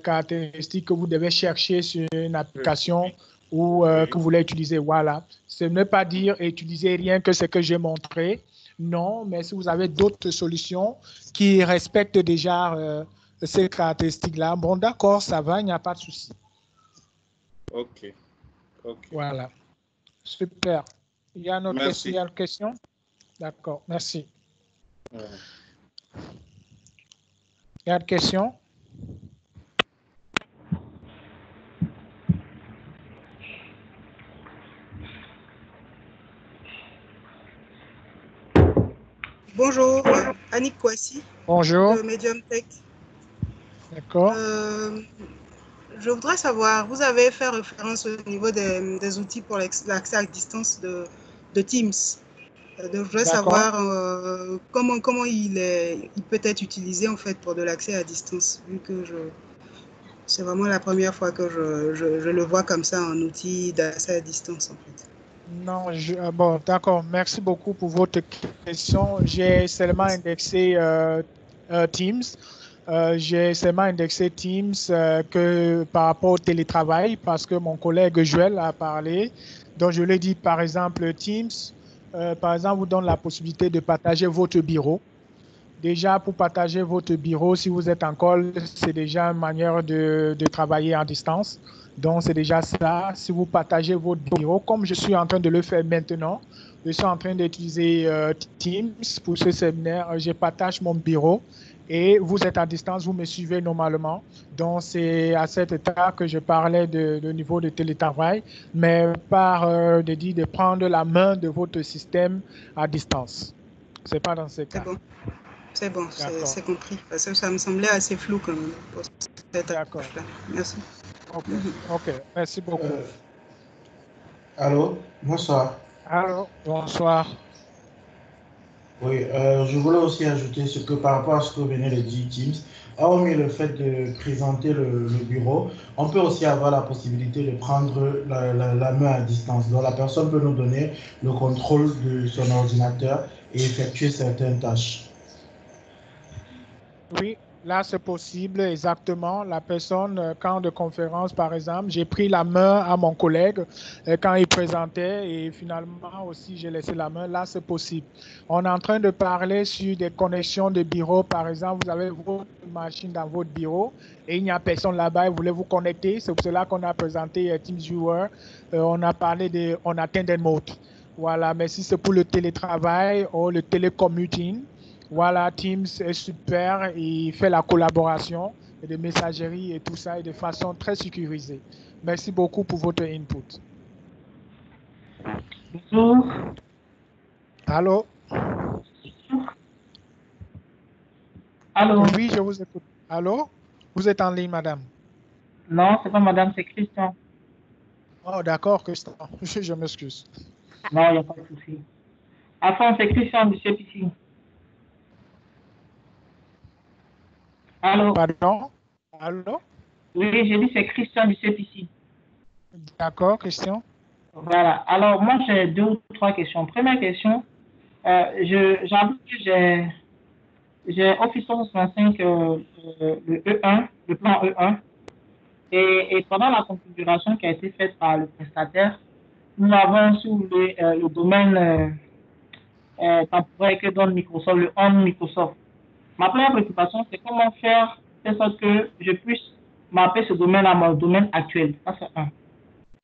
Speaker 2: caractéristiques que vous devez chercher sur une application ou que vous voulez utiliser. Voilà. Ce n'est pas dire utiliser rien que ce que j'ai montré. Non, mais si vous avez d'autres solutions qui respectent déjà ces caractéristiques-là, bon, d'accord, ça va, il n'y a pas de souci.
Speaker 8: OK.
Speaker 2: Voilà. Super. Il y a une autre question? D'accord, merci. Il y a une question?
Speaker 9: Bonjour, Annick Kouassi.
Speaker 2: Bonjour.
Speaker 9: De Medium Tech.
Speaker 2: D'accord.
Speaker 9: Je voudrais savoir, vous avez fait référence au niveau des outils pour l'accès à distance de Teams. Je voudrais savoir comment il peut être utilisé en fait pour de l'accès à distance, vu que c'est vraiment la première fois que je le vois comme ça, un outil d'accès à distance en fait.
Speaker 2: Non, bon, d'accord. Merci beaucoup pour votre question. J'ai seulement indexé Teams. J'ai seulement indexé Teams que par rapport au télétravail parce que mon collègue Joël a parlé. Donc, je lui ai dit, par exemple, Teams, par exemple, vous donne la possibilité de partager votre bureau. Déjà, pour partager votre bureau, si vous êtes en call, c'est déjà une manière de travailler en distance. Donc, c'est déjà ça. Si vous partagez votre bureau, comme je suis en train de le faire maintenant, je suis en train d'utiliser Teams pour ce séminaire. Je partage mon bureau et vous êtes à distance, vous me suivez normalement. Donc, c'est à cet état que je parlais de niveau de télétravail, mais par de prendre la main de votre système à distance. Ce n'est pas dans ce cas.
Speaker 9: C'est bon, c'est compris. Parce que ça me semblait assez flou quand même pour cette
Speaker 2: approche-là.
Speaker 9: Merci.
Speaker 2: OK, merci beaucoup.
Speaker 10: Allô, bonsoir.
Speaker 2: Allô, bonsoir.
Speaker 10: Oui, je voulais aussi ajouter ce que par rapport à ce que vous venez de dire, Teams, hormis le fait de présenter le bureau, on peut aussi avoir la possibilité de prendre la main à distance. Donc, la personne peut nous donner le contrôle de son ordinateur et effectuer certaines tâches.
Speaker 2: Oui, là, c'est possible, exactement. La personne, quand de conférence, par exemple, j'ai pris la main à mon collègue quand il présentait et finalement aussi, j'ai laissé la main. Là, c'est possible. On est en train de parler sur des connexions de bureau. Par exemple, vous avez votre machine dans votre bureau et il n'y a personne là-bas et vous voulez vous connecter. C'est pour cela qu'on a présenté TeamViewer. On a parlé on atteint des modes. Voilà, mais si c'est pour le télétravail ou le télécommuting, voilà, Teams est super, il fait la collaboration et de messagerie et tout ça et de façon très sécurisée. Merci beaucoup pour votre input.
Speaker 11: Bonjour.
Speaker 2: Allô?
Speaker 11: Allô?
Speaker 2: Oui, je vous écoute. Allô? Vous êtes en ligne, madame?
Speaker 11: Non, c'est pas madame, c'est Christian.
Speaker 2: Oh, d'accord, Christian. Je m'excuse.
Speaker 11: Non, il n'y a pas de souci. Enfin, c'est Christian du CPC. Allô?
Speaker 2: Pardon? Allô?
Speaker 11: Oui, j'ai dit c'est Christian du CPC.
Speaker 2: D'accord, question.
Speaker 11: Voilà. Alors, moi, j'ai 2 ou 3 questions. Première question, j'avoue que j'ai Office 365, le E1, le plan E1, et pendant la configuration qui a été faite par le prestataire, nous avons soulevé le domaine temporaire que donne Microsoft, le On Microsoft. Ma première préoccupation, c'est comment faire de sorte que je puisse mapper ce domaine à mon domaine actuel. Ça, c'est un.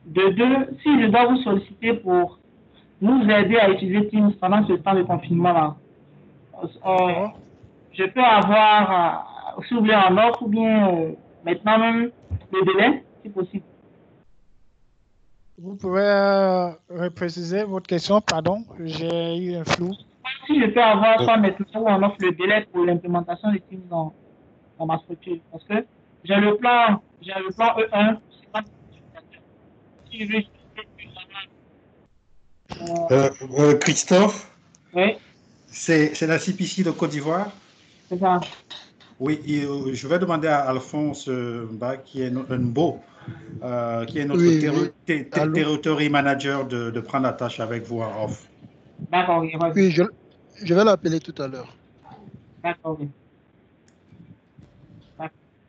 Speaker 11: De 2, si je dois vous solliciter pour nous aider à utiliser Teams pendant ce temps de confinement-là, je peux avoir, si vous voulez, en offre ou bien maintenant même le délai, si possible.
Speaker 2: Vous pouvez repréciser votre question, pardon, j'ai eu un flou.
Speaker 11: Si je peux avoir ça maintenant ou en offre le délai pour l'implémentation de Teams dans ma structure, parce que j'ai le plan E1, si je
Speaker 1: Christophe,
Speaker 11: oui,
Speaker 1: c'est la CPC de Côte d'Ivoire?
Speaker 11: C'est ça.
Speaker 1: Oui, je vais demander à Alphonse qui est Nbo, qui est notre territory manager, de prendre la tâche avec vous en off.
Speaker 11: D'accord,
Speaker 7: oui, je vais l'appeler tout à l'heure.
Speaker 11: D'accord,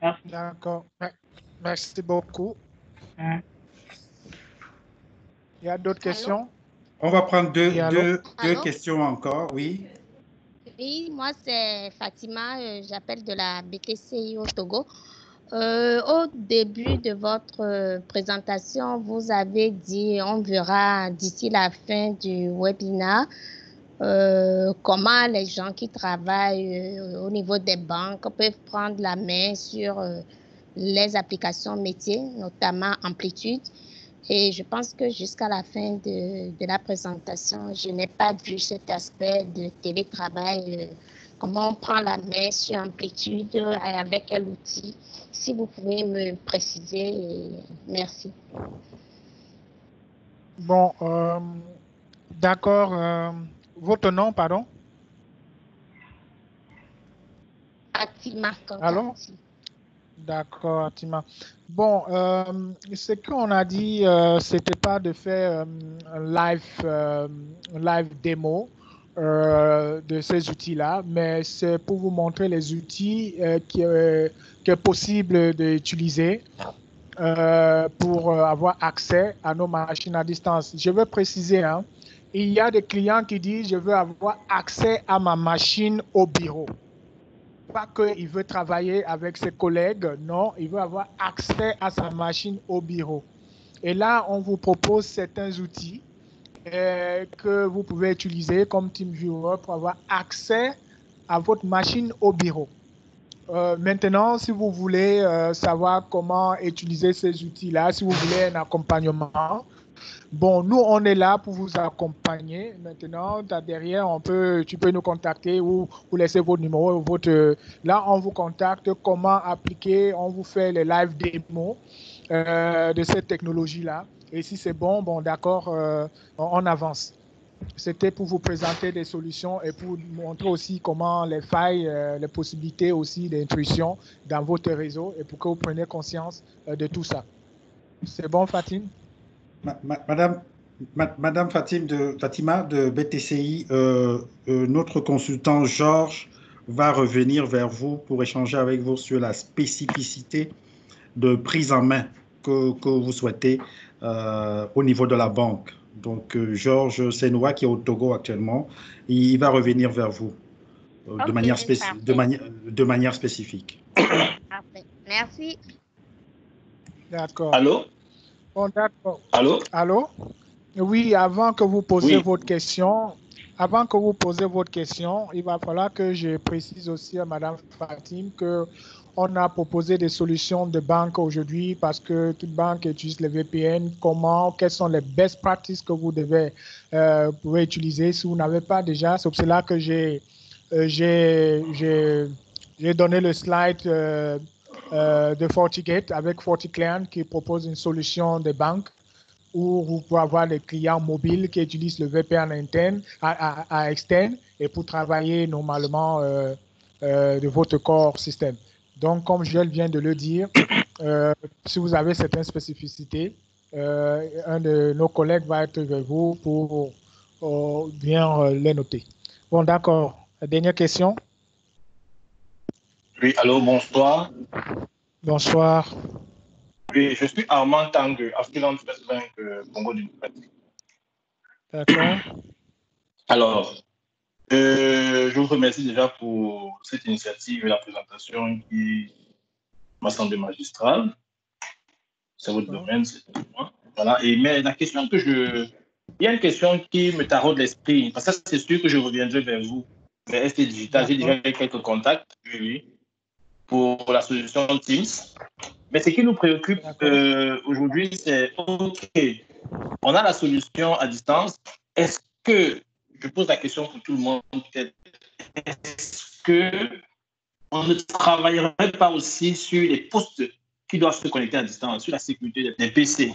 Speaker 11: merci.
Speaker 2: D'accord, merci beaucoup. Il y a d'autres questions?
Speaker 1: On va prendre deux
Speaker 12: Allô?
Speaker 1: questions encore, oui.
Speaker 12: Oui, moi c'est Fatima, j'appelle de la BTCI au Togo. Au début de votre présentation, vous avez dit on verra d'ici la fin du webinaire comment les gens qui travaillent au niveau des banques peuvent prendre la main sur les applications métiers, notamment Amplitude. Et je pense que jusqu'à la fin de la présentation, je n'ai pas vu cet aspect de télétravail, comment on prend la main sur Amplitude, avec quel outil. Si vous pouvez me préciser, merci.
Speaker 2: Bon, d'accord. Votre nom, pardon?
Speaker 12: Atima.
Speaker 2: Allô? D'accord, Atima. Bon, ce qu'on a dit, c'était pas de faire un live démo de ces outils-là, mais c'est pour vous montrer les outils qui est possible d'utiliser pour avoir accès à nos machines à distance. Je veux préciser, il y a des clients qui disent « je veux avoir accès à ma machine au bureau ». Pas qu'il veut travailler avec ses collègues, non, il veut avoir accès à sa machine au bureau. Et là, on vous propose certains outils que vous pouvez utiliser comme TeamViewer pour avoir accès à votre machine au bureau. Maintenant, si vous voulez savoir comment utiliser ces outils-là, si vous voulez un accompagnement, bon, nous, on est là pour vous accompagner. Maintenant, derrière, tu peux nous contacter ou laisser votre numéro. Là, on vous contacte comment appliquer, on vous fait les live démos de cette technologie-là. Et si c'est bon, d'accord, on avance. C'était pour vous présenter des solutions et pour montrer aussi comment les failles, les possibilités aussi d'intrusion dans votre réseau et pour que vous preniez conscience de tout ça. C'est bon, Fatima?
Speaker 1: Madame Fatima de BTCI, notre consultant Georges va revenir vers vous pour échanger avec vous sur la spécificité de prise en main que vous souhaitez au niveau de la banque. Donc, Georges Senoua, qui est au Togo actuellement, il va revenir vers vous de manière spécifique.
Speaker 12: Parfait. Merci.
Speaker 2: D'accord.
Speaker 13: Allô?
Speaker 2: Bon, d'accord.
Speaker 13: Allô?
Speaker 2: Allô? Oui, avant que vous posiez votre question, il va falloir que je précise aussi à Madame Fatima que on a proposé des solutions de banque aujourd'hui parce que toute banque utilise les VPN. Quelles sont les best practices que vous pouvez utiliser si vous n'avez pas déjà? C'est pour cela que j'ai donné le slide de FortiGate avec FortiClient qui propose une solution de banque où vous pouvez avoir des clients mobiles qui utilisent le VPN interne à externe et pour travailler normalement de votre core système. Donc, comme je viens de le dire, si vous avez certaines spécificités, un de nos collègues va être avec vous pour bien les noter. Bon, d'accord. Dernière question.
Speaker 13: Oui, allô, bonsoir.
Speaker 2: Bonsoir.
Speaker 13: Oui, je suis Armand Tangue, affilié First Bank Congo démocratique.
Speaker 2: D'accord.
Speaker 13: Alors, je vous remercie déjà pour cette initiative et la présentation qui m'a semblé magistrale. C'est votre domaine, c'est moi. Voilà. Mais la question il y a une question qui me taraude l'esprit, parce que c'est sûr que je reviendrai vers vous. Mais ST Digital, j'ai déjà eu quelques contacts, oui, pour la solution Teams. Mais ce qui nous préoccupe aujourd'hui, c'est OK, on a la solution à distance. Est-ce que, je pose la question pour tout le monde peut-être, est-ce qu'on ne travaillerait pas aussi sur les postes qui doivent se connecter à distance, sur la sécurité des PC?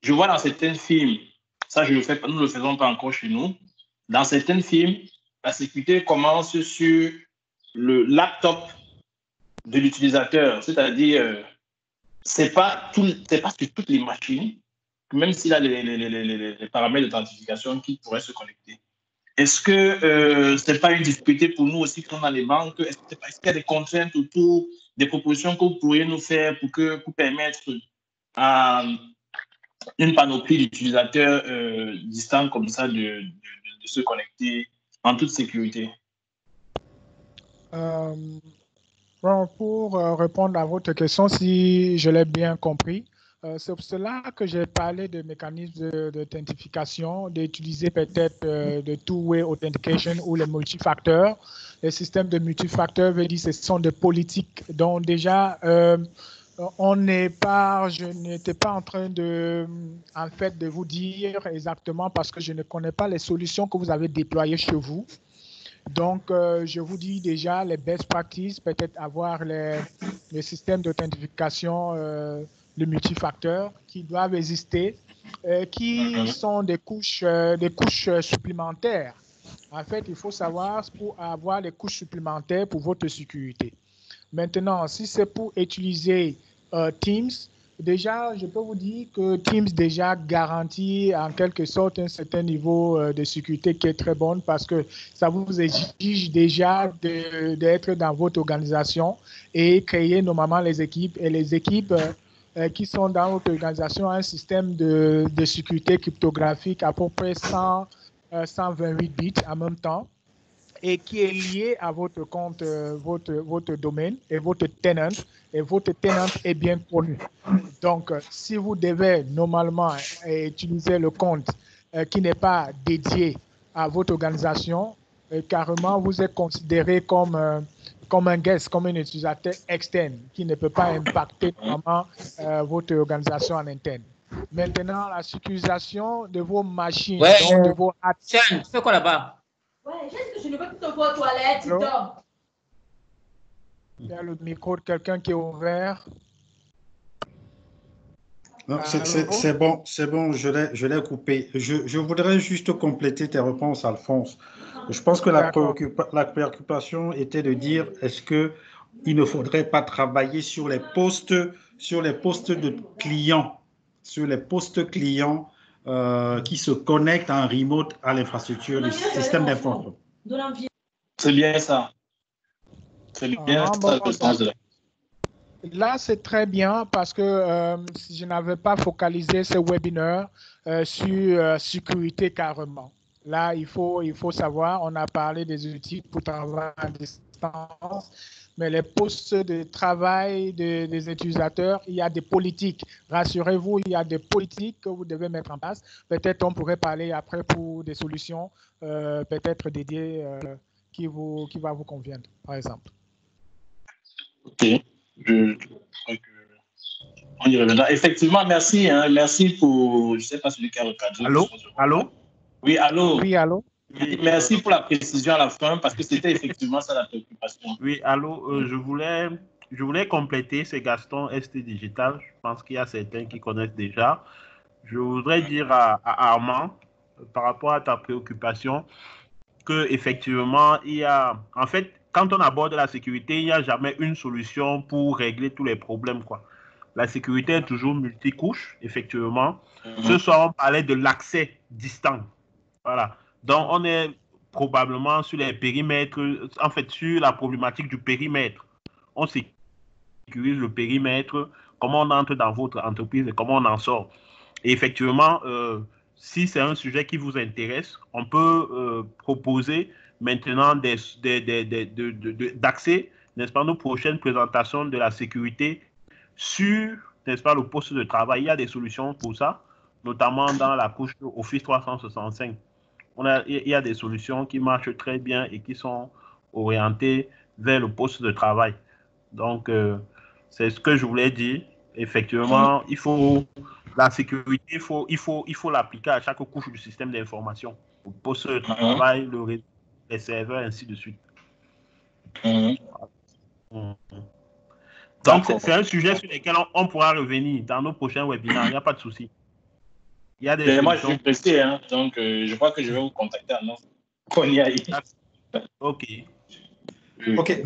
Speaker 13: Je vois dans certains films, ça nous ne le faisons pas encore chez nous, dans certains films, la sécurité commence sur le laptop de l'utilisateur, c'est-à-dire c'est pas sur toutes les machines, même s'il a les paramètres d'authentification qui pourraient se connecter. Est-ce que ce n'est pas une difficulté pour nous aussi quand on a les banques? Est-ce qu'il y a des contraintes autour des propositions que vous pourriez nous faire pour permettre à une panoplie d'utilisateurs distants comme ça de se connecter en toute sécurité?
Speaker 2: Bon, pour répondre à votre question, si je l'ai bien compris, c'est pour cela que j'ai parlé de mécanismes d'authentification, d'utiliser peut-être de two-way authentication ou les multifacteurs. Les systèmes de multifacteurs, veut dire, ce sont des politiques dont déjà je n'étais pas en train de vous dire exactement parce que je ne connais pas les solutions que vous avez déployées chez vous. Donc, je vous dis déjà les best practices, peut-être avoir les systèmes d'authentification, les multifacteurs qui doivent exister, qui sont des couches supplémentaires. En fait, il faut savoir pour avoir les couches supplémentaires pour votre sécurité. Maintenant, si c'est pour utiliser Teams, déjà, je peux vous dire que Teams déjà garantit en quelque sorte un certain niveau de sécurité qui est très bon parce que ça vous exige déjà d'être dans votre organisation et créer normalement les équipes. Et les équipes qui sont dans votre organisation ont un système de sécurité cryptographique à peu près 128 bits en même temps, et qui est lié à votre compte, votre domaine et votre tenant. Et votre tenant est bien connu. Donc, si vous devez normalement utiliser le compte qui n'est pas dédié à votre organisation, carrément, vous êtes considéré comme un guest, comme un utilisateur externe qui ne peut pas impacter vraiment votre organisation en interne. Maintenant, la sécurisation de vos machines, donc de vos...
Speaker 14: Tiens, tu fais quoi là-bas?
Speaker 15: Ouais, juste que je ne veux plus te voir aux toilettes, tu dors.
Speaker 2: Il y a le micro de quelqu'un qui est ouvert.
Speaker 1: Non, c'est bon, je l'ai coupé. Je voudrais juste compléter tes réponses, Alphonse. Je pense que la préoccupation était de dire est-ce qu'il ne faudrait pas travailler sur les postes de clients, qui se connectent en remote à l'infrastructure du système d'information.
Speaker 13: C'est bien ça. C'est bien ça le sens de la...
Speaker 2: Là, c'est très bien parce que je n'avais pas focalisé ce webinaire sur sécurité carrément. Là, il faut savoir, on a parlé des outils pour travailler à distance, mais les postes de travail des utilisateurs, il y a des politiques. Rassurez-vous, il y a des politiques que vous devez mettre en place. Peut-être on pourrait parler après pour des solutions peut-être dédiées qui va vous convenir, par exemple.
Speaker 13: OK. On y reviendra. Effectivement, merci. Merci pour, je ne sais pas celui qui a recadré.
Speaker 16: Allô?
Speaker 13: Oui, allô?
Speaker 2: Oui, allô?
Speaker 13: Merci pour la précision à la fin, parce que c'était effectivement ça la préoccupation.
Speaker 16: Oui, allô, je voulais compléter, c'est Gaston, ST Digital. Je pense qu'il y a certains qui connaissent déjà. Je voudrais dire à Armand, par rapport à ta préoccupation, qu'effectivement, il y a... En fait, quand on aborde la sécurité, il n'y a jamais une solution pour régler tous les problèmes, quoi. La sécurité est toujours multicouche, effectivement. Ce soir, on parlait de l'accès distant. Voilà. Donc, on est probablement sur les périmètres, en fait, sur la problématique du périmètre. On sécurise le périmètre, comment on entre dans votre entreprise et comment on en sort. Et effectivement, si c'est un sujet qui vous intéresse, on peut proposer maintenant d'accès, n'est-ce pas, nos prochaines présentations de la sécurité sur, n'est-ce pas, le poste de travail. Il y a des solutions pour ça, notamment dans la couche Office 365. Il y a des solutions qui marchent très bien et qui sont orientées vers le poste de travail. Donc, c'est ce que je voulais dire. Effectivement, il faut la sécurité, il faut l'appliquer à chaque couche du système d'information. Au poste de travail, le réseau, les serveurs, ainsi de suite. Donc, c'est un sujet sur lequel on pourra revenir dans nos prochains webinaires. Il n'y a pas de souci. Il y a des
Speaker 13: moi, je suis pressé, hein, donc je crois que je vais vous contacter avant qu'on y aille.
Speaker 16: OK.
Speaker 1: OK,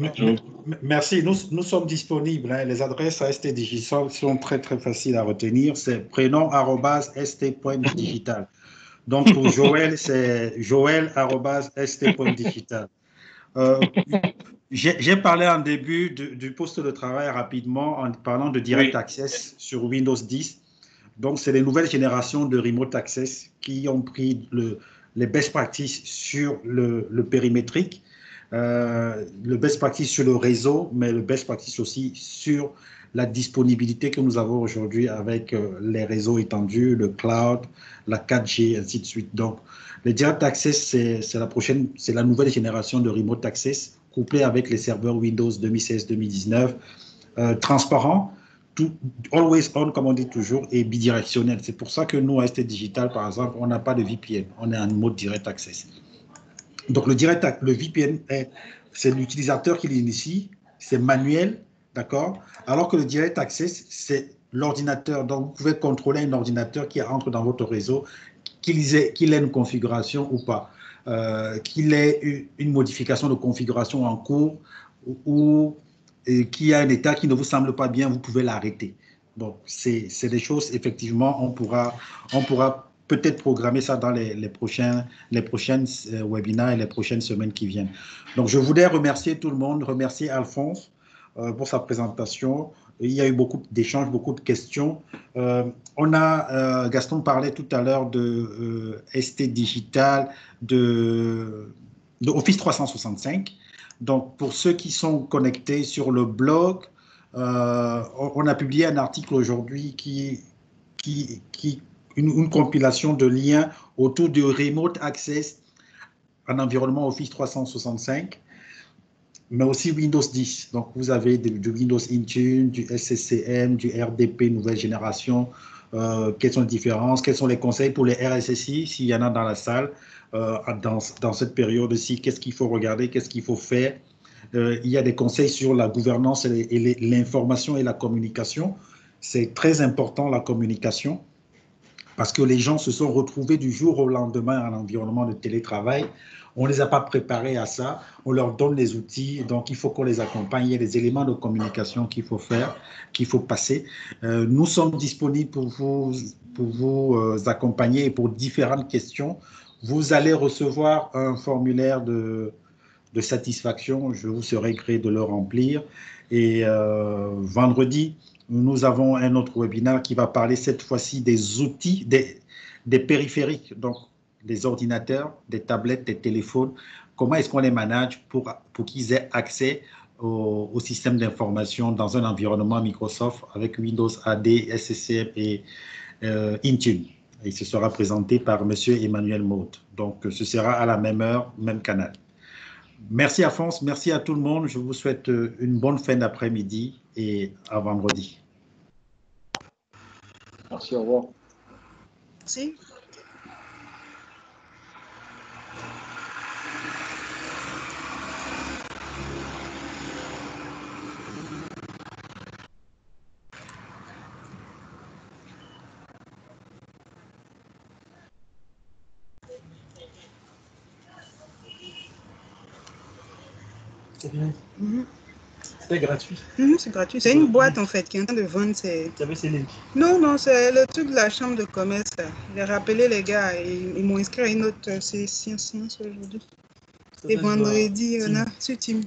Speaker 1: merci. Nous sommes disponibles. Hein. Les adresses à ST Digital sont très, très faciles à retenir. C'est prénom@st.digital. Donc, pour Joël, c'est joël@st.digital. J'ai parlé en début du poste de travail rapidement en parlant de Direct Access sur Windows 10. Donc, c'est les nouvelles générations de Remote Access qui ont pris les best practices sur le périmétrique, le best practice sur le réseau, mais le best practice aussi sur la disponibilité que nous avons aujourd'hui avec les réseaux étendus, le cloud, la 4G, ainsi de suite. Donc, le Direct Access, c'est la nouvelle génération de Remote Access couplée avec les serveurs Windows 2016-2019, transparent, always on, comme on dit toujours, et bidirectionnel. C'est pour ça que nous, à ST Digital, par exemple, on n'a pas de VPN, on est en mode Direct Access. Donc, le VPN, c'est l'utilisateur qui l'initie, c'est manuel, d'accord? Alors que le Direct Access, c'est l'ordinateur. Donc, vous pouvez contrôler un ordinateur qui entre dans votre réseau, qu'il ait une configuration ou pas, qu'il ait une modification de configuration en cours ou qu'il y a un état qui ne vous semble pas bien, vous pouvez l'arrêter. Donc, c'est des choses, effectivement, on pourra peut-être programmer ça dans les prochaines webinaires et les prochaines semaines qui viennent. Donc, je voudrais remercier tout le monde, remercier Alphonse pour sa présentation. Il y a eu beaucoup d'échanges, beaucoup de questions. Gaston parlait tout à l'heure de ST Digital, de Office 365. Donc, pour ceux qui sont connectés sur le blog, on a publié un article aujourd'hui une compilation de liens autour du Remote Access en environnement Office 365, mais aussi Windows 10. Donc, vous avez du Windows Intune, du SCCM, du RDP nouvelle génération. Quelles sont les différences? Quels sont les conseils pour les RSSI, s'il y en a dans la salle, dans cette période-ci? Qu'est-ce qu'il faut regarder? Qu'est-ce qu'il faut faire? Il y a des conseils sur la gouvernance et l'information et la communication. C'est très important, la communication, parce que les gens se sont retrouvés du jour au lendemain en environnement de télétravail. On ne les a pas préparés à ça, on leur donne les outils, donc il faut qu'on les accompagne. Il y a des éléments de communication qu'il faut faire, qu'il faut passer. Nous sommes disponibles pour vous accompagner et pour différentes questions. Vous allez recevoir un formulaire de satisfaction, je vous serai gré de le remplir. Et vendredi, nous avons un autre webinaire qui va parler cette fois-ci des outils, des périphériques, donc des ordinateurs, des tablettes, des téléphones. Comment est-ce qu'on les manage pour qu'ils aient accès au système d'information dans un environnement Microsoft avec Windows AD, SCCM et Intune. Et ce sera présenté par M. Emmanuel Maud. Donc, ce sera à la même heure, même canal. Merci Alphonse, merci à tout le monde. Je vous souhaite une bonne fin d'après-midi et à vendredi.
Speaker 6: Merci, au revoir.
Speaker 9: Merci.
Speaker 10: C'est bien.
Speaker 14: C'était gratuit.
Speaker 9: C'est gratuit. C'est une boîte en fait qui est en train de vendre ses.
Speaker 14: Tu avais ces links?
Speaker 9: Non, c'est le truc de la chambre de commerce. J'ai rappelé les gars et ils m'ont inscrit à une autre séance aujourd'hui. Et vendredi, on a sur Team.